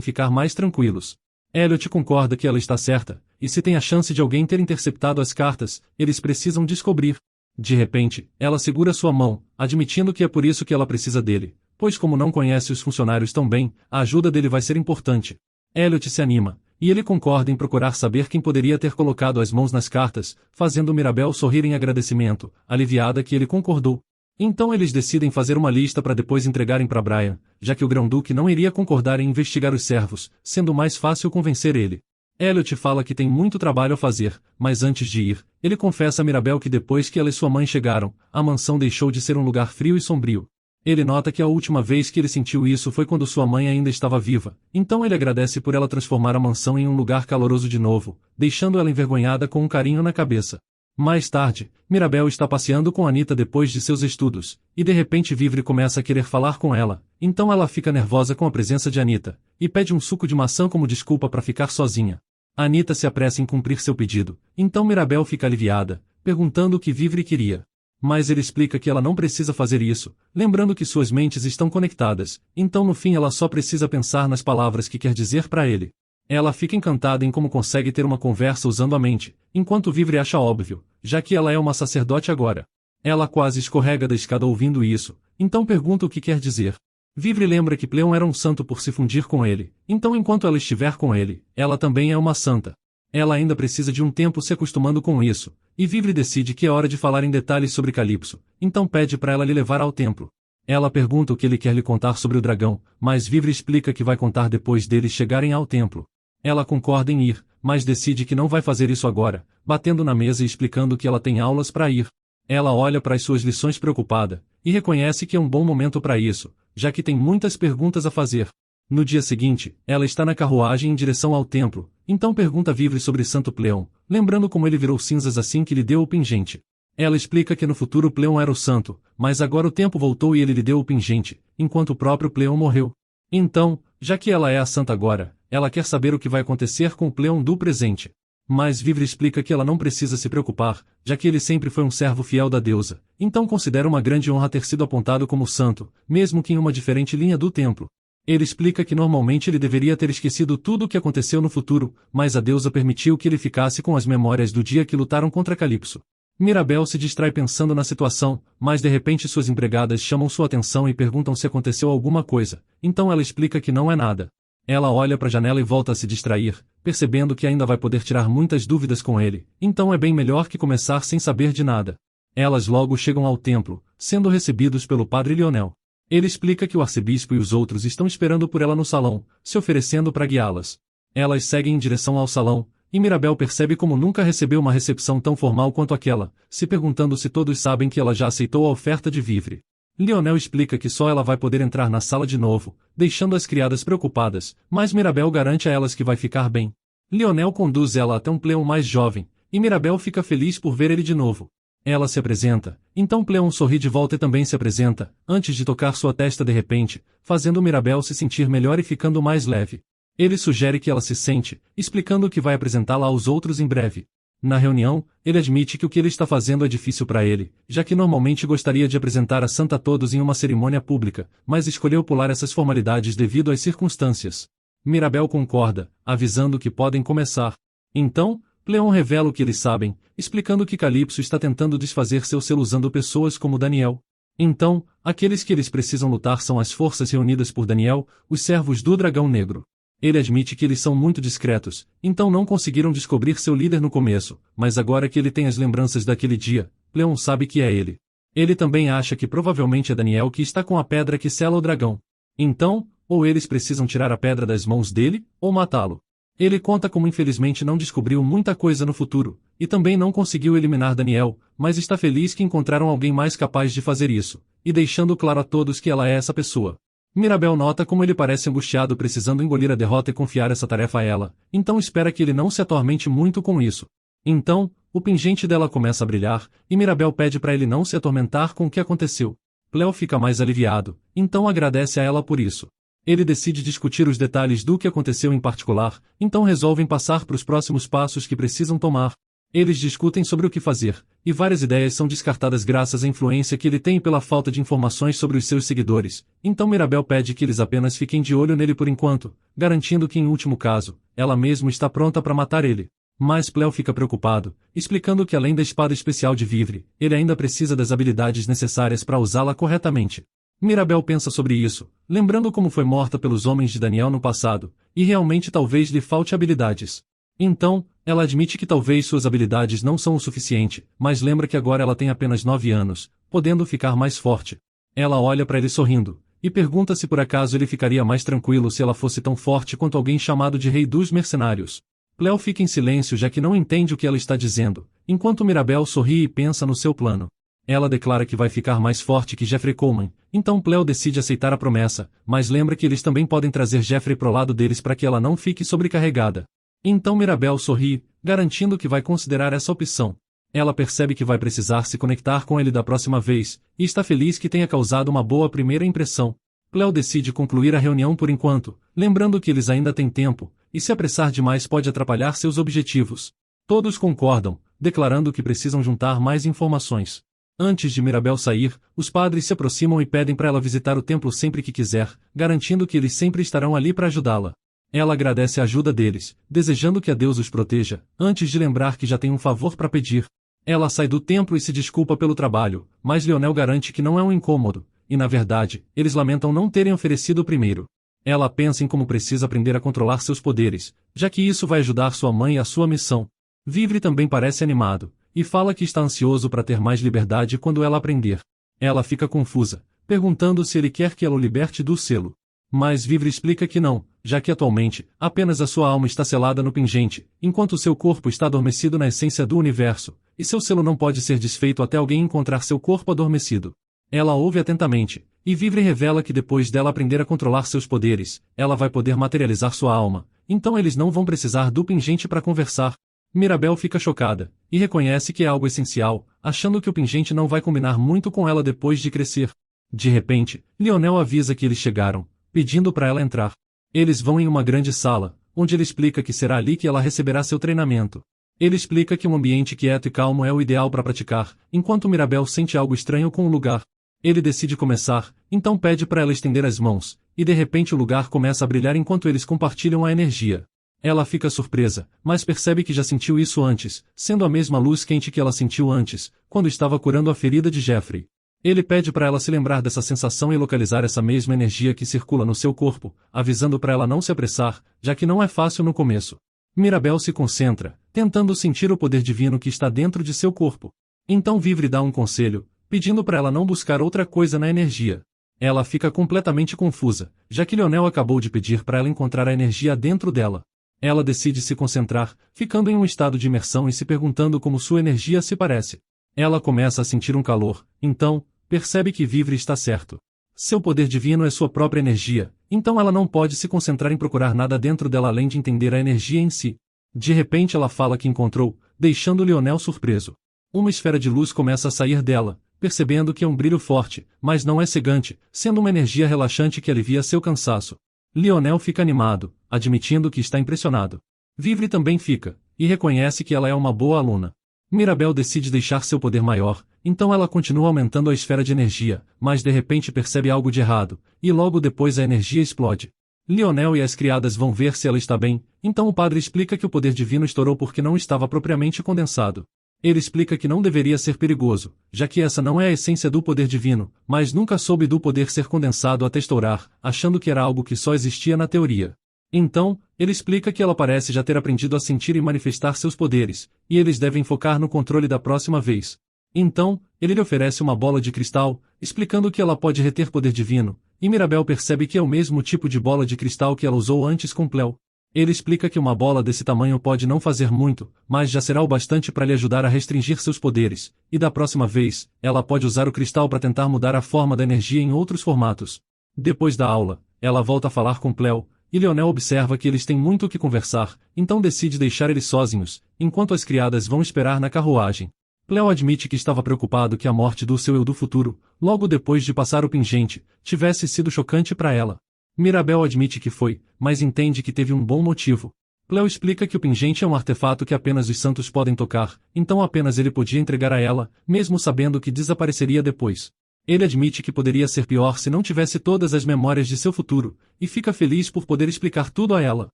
ficar mais tranquilos. Elliot concorda que ela está certa, e se tem a chance de alguém ter interceptado as cartas, eles precisam descobrir. De repente, ela segura sua mão, admitindo que é por isso que ela precisa dele, pois como não conhece os funcionários tão bem, a ajuda dele vai ser importante. Elliot se anima, e ele concorda em procurar saber quem poderia ter colocado as mãos nas cartas, fazendo Mirabel sorrir em agradecimento, aliviada que ele concordou. Então eles decidem fazer uma lista para depois entregarem para Brian, já que o Grão-Duque não iria concordar em investigar os servos, sendo mais fácil convencer ele. Elliot fala que tem muito trabalho a fazer, mas antes de ir, ele confessa a Mirabel que depois que ela e sua mãe chegaram, a mansão deixou de ser um lugar frio e sombrio. Ele nota que a última vez que ele sentiu isso foi quando sua mãe ainda estava viva, então ele agradece por ela transformar a mansão em um lugar caloroso de novo, deixando ela envergonhada com um carinho na cabeça. Mais tarde, Mirabel está passeando com Anita depois de seus estudos, e de repente Vivre começa a querer falar com ela, então ela fica nervosa com a presença de Anita, e pede um suco de maçã como desculpa para ficar sozinha. Anita se apressa em cumprir seu pedido, então Mirabel fica aliviada, perguntando o que Vivre queria. Mas ele explica que ela não precisa fazer isso, lembrando que suas mentes estão conectadas, então no fim ela só precisa pensar nas palavras que quer dizer para ele. Ela fica encantada em como consegue ter uma conversa usando a mente, enquanto Vivre acha óbvio, já que ela é uma sacerdote agora. Ela quase escorrega da escada ouvindo isso, então pergunta o que quer dizer. Vivre lembra que Pleon era um santo por se fundir com ele, então enquanto ela estiver com ele, ela também é uma santa. Ela ainda precisa de um tempo se acostumando com isso, e Vivre decide que é hora de falar em detalhes sobre Calypso, então pede para ela lhe levar ao templo. Ela pergunta o que ele quer lhe contar sobre o dragão, mas Vivre explica que vai contar depois deles chegarem ao templo. Ela concorda em ir, mas decide que não vai fazer isso agora, batendo na mesa e explicando que ela tem aulas para ir. Ela olha para as suas lições preocupada, e reconhece que é um bom momento para isso, já que tem muitas perguntas a fazer. No dia seguinte, ela está na carruagem em direção ao templo, então pergunta a Vivre sobre Santo Pleon, lembrando como ele virou cinzas assim que lhe deu o pingente. Ela explica que no futuro Pleon era o santo, mas agora o tempo voltou e ele lhe deu o pingente, enquanto o próprio Pleon morreu. Então, já que ela é a santa agora, ela quer saber o que vai acontecer com o Pleon do presente. Mas Vivre explica que ela não precisa se preocupar, já que ele sempre foi um servo fiel da deusa, então considera uma grande honra ter sido apontado como santo, mesmo que em uma diferente linha do templo. Ele explica que normalmente ele deveria ter esquecido tudo o que aconteceu no futuro, mas a deusa permitiu que ele ficasse com as memórias do dia que lutaram contra Calypso. Mirabel se distrai pensando na situação, mas de repente suas empregadas chamam sua atenção e perguntam se aconteceu alguma coisa, então ela explica que não é nada. Ela olha para a janela e volta a se distrair, percebendo que ainda vai poder tirar muitas dúvidas com ele, então é bem melhor que começar sem saber de nada. Elas logo chegam ao templo, sendo recebidos pelo padre Lionel. Ele explica que o arcebispo e os outros estão esperando por ela no salão, se oferecendo para guiá-las. Elas seguem em direção ao salão, e Mirabel percebe como nunca recebeu uma recepção tão formal quanto aquela, se perguntando se todos sabem que ela já aceitou a oferta de Vivre. Lionel explica que só ela vai poder entrar na sala de novo, deixando as criadas preocupadas, mas Mirabel garante a elas que vai ficar bem. Lionel conduz ela até um Pleon mais jovem, e Mirabel fica feliz por ver ele de novo. Ela se apresenta, então Pleon sorri de volta e também se apresenta, antes de tocar sua testa de repente, fazendo Mirabel se sentir melhor e ficando mais leve. Ele sugere que ela se sente, explicando que vai apresentá-la aos outros em breve. Na reunião, ele admite que o que ele está fazendo é difícil para ele, já que normalmente gostaria de apresentar a santa a todos em uma cerimônia pública, mas escolheu pular essas formalidades devido às circunstâncias. Mirabel concorda, avisando que podem começar. Então, Pleon revela o que eles sabem, explicando que Calypso está tentando desfazer seu selo usando pessoas como Daniel. Então, aqueles que eles precisam lutar são as forças reunidas por Daniel, os servos do Dragão Negro. Ele admite que eles são muito discretos, então não conseguiram descobrir seu líder no começo, mas agora que ele tem as lembranças daquele dia, Leon sabe que é ele. Ele também acha que provavelmente é Daniel que está com a pedra que sela o dragão. Então, ou eles precisam tirar a pedra das mãos dele, ou matá-lo. Ele conta como infelizmente não descobriu muita coisa no futuro, e também não conseguiu eliminar Daniel, mas está feliz que encontraram alguém mais capaz de fazer isso, e deixando claro a todos que ela é essa pessoa. Mirabel nota como ele parece angustiado precisando engolir a derrota e confiar essa tarefa a ela, então espera que ele não se atormente muito com isso. Então, o pingente dela começa a brilhar, e Mirabel pede para ele não se atormentar com o que aconteceu. Cleo fica mais aliviado, então agradece a ela por isso. Ele decide discutir os detalhes do que aconteceu em particular, então resolvem passar para os próximos passos que precisam tomar. Eles discutem sobre o que fazer, e várias ideias são descartadas graças à influência que ele tem e pela falta de informações sobre os seus seguidores, então Mirabel pede que eles apenas fiquem de olho nele por enquanto, garantindo que em último caso, ela mesma está pronta para matar ele. Mas Cleo fica preocupado, explicando que além da espada especial de Vivre, ele ainda precisa das habilidades necessárias para usá-la corretamente. Mirabel pensa sobre isso, lembrando como foi morta pelos homens de Daniel no passado, e realmente talvez lhe falte habilidades. Então, ela admite que talvez suas habilidades não são o suficiente, mas lembra que agora ela tem apenas 9 anos, podendo ficar mais forte. Ela olha para ele sorrindo, e pergunta se por acaso ele ficaria mais tranquilo se ela fosse tão forte quanto alguém chamado de Rei dos Mercenários. Cleo fica em silêncio já que não entende o que ela está dizendo, enquanto Mirabel sorri e pensa no seu plano. Ela declara que vai ficar mais forte que Jeffrey Coleman, então Cleo decide aceitar a promessa, mas lembra que eles também podem trazer Jeffrey pro lado deles para que ela não fique sobrecarregada. Então Mirabel sorri, garantindo que vai considerar essa opção. Ela percebe que vai precisar se conectar com ele da próxima vez, e está feliz que tenha causado uma boa primeira impressão. Cleo decide concluir a reunião por enquanto, lembrando que eles ainda têm tempo, e se apressar demais pode atrapalhar seus objetivos. Todos concordam, declarando que precisam juntar mais informações. Antes de Mirabel sair, os padres se aproximam e pedem para ela visitar o templo sempre que quiser, garantindo que eles sempre estarão ali para ajudá-la. Ela agradece a ajuda deles, desejando que a Deus os proteja, antes de lembrar que já tem um favor para pedir. Ela sai do templo e se desculpa pelo trabalho, mas Leonel garante que não é um incômodo, e na verdade, eles lamentam não terem oferecido primeiro. Ela pensa em como precisa aprender a controlar seus poderes, já que isso vai ajudar sua mãe e a sua missão. Vivre também parece animado, e fala que está ansioso para ter mais liberdade quando ela aprender. Ela fica confusa, perguntando se ele quer que ela o liberte do selo. Mas Vivre explica que não, já que atualmente, apenas a sua alma está selada no pingente, enquanto seu corpo está adormecido na essência do universo, e seu selo não pode ser desfeito até alguém encontrar seu corpo adormecido. Ela ouve atentamente, e Vivre revela que depois dela aprender a controlar seus poderes, ela vai poder materializar sua alma, então eles não vão precisar do pingente para conversar. Mirabel fica chocada, e reconhece que é algo essencial, achando que o pingente não vai combinar muito com ela depois de crescer. De repente, Leonel avisa que eles chegaram, pedindo para ela entrar. Eles vão em uma grande sala, onde ele explica que será ali que ela receberá seu treinamento. Ele explica que um ambiente quieto e calmo é o ideal para praticar, enquanto Mirabel sente algo estranho com o lugar. Ele decide começar, então pede para ela estender as mãos, e de repente o lugar começa a brilhar enquanto eles compartilham a energia. Ela fica surpresa, mas percebe que já sentiu isso antes, sendo a mesma luz quente que ela sentiu antes, quando estava curando a ferida de Jeffrey. Ele pede para ela se lembrar dessa sensação e localizar essa mesma energia que circula no seu corpo, avisando para ela não se apressar, já que não é fácil no começo. Mirabel se concentra, tentando sentir o poder divino que está dentro de seu corpo. Então Vivre dá um conselho, pedindo para ela não buscar outra coisa na energia. Ela fica completamente confusa, já que Leonel acabou de pedir para ela encontrar a energia dentro dela. Ela decide se concentrar, ficando em um estado de imersão e se perguntando como sua energia se parece. Ela começa a sentir um calor, então, percebe que Vivre está certo. Seu poder divino é sua própria energia, então ela não pode se concentrar em procurar nada dentro dela além de entender a energia em si. De repente ela fala que encontrou, deixando Leonel surpreso. Uma esfera de luz começa a sair dela, percebendo que é um brilho forte, mas não é cegante, sendo uma energia relaxante que alivia seu cansaço. Leonel fica animado, admitindo que está impressionado. Vivre também fica, e reconhece que ela é uma boa aluna. Mirabel decide deixar seu poder maior, então ela continua aumentando a esfera de energia, mas de repente percebe algo de errado, e logo depois a energia explode. Leonel e as criadas vão ver se ela está bem, então o padre explica que o poder divino estourou porque não estava propriamente condensado. Ele explica que não deveria ser perigoso, já que essa não é a essência do poder divino, mas nunca soube do poder ser condensado até estourar, achando que era algo que só existia na teoria. Então, ele explica que ela parece já ter aprendido a sentir e manifestar seus poderes, e eles devem focar no controle da próxima vez. Então, ele lhe oferece uma bola de cristal, explicando que ela pode reter poder divino, e Mirabel percebe que é o mesmo tipo de bola de cristal que ela usou antes com Cleo. Ele explica que uma bola desse tamanho pode não fazer muito, mas já será o bastante para lhe ajudar a restringir seus poderes, e da próxima vez, ela pode usar o cristal para tentar mudar a forma da energia em outros formatos. Depois da aula, ela volta a falar com Cleo, e Lionel observa que eles têm muito o que conversar, então decide deixar eles sozinhos, enquanto as criadas vão esperar na carruagem. Cleo admite que estava preocupado que a morte do seu eu do futuro, logo depois de passar o pingente, tivesse sido chocante para ela. Mirabel admite que foi, mas entende que teve um bom motivo. Cleo explica que o pingente é um artefato que apenas os santos podem tocar, então apenas ele podia entregar a ela, mesmo sabendo que desapareceria depois. Ele admite que poderia ser pior se não tivesse todas as memórias de seu futuro, e fica feliz por poder explicar tudo a ela.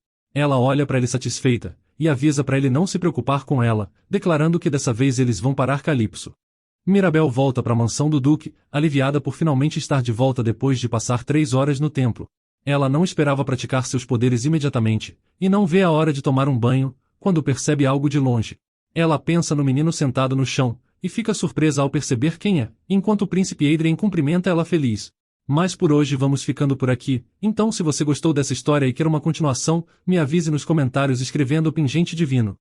Ela olha para ele satisfeita, e avisa para ele não se preocupar com ela, declarando que dessa vez eles vão parar Calypso. Mirabel volta para a mansão do Duque, aliviada por finalmente estar de volta depois de passar 3 horas no templo. Ela não esperava praticar seus poderes imediatamente, e não vê a hora de tomar um banho, quando percebe algo de longe. Ela pensa no menino sentado no chão, e fica surpresa ao perceber quem é, enquanto o príncipe Adrien cumprimenta ela feliz. Mas por hoje vamos ficando por aqui, então se você gostou dessa história e quer uma continuação, me avise nos comentários escrevendo o Pingente Divino.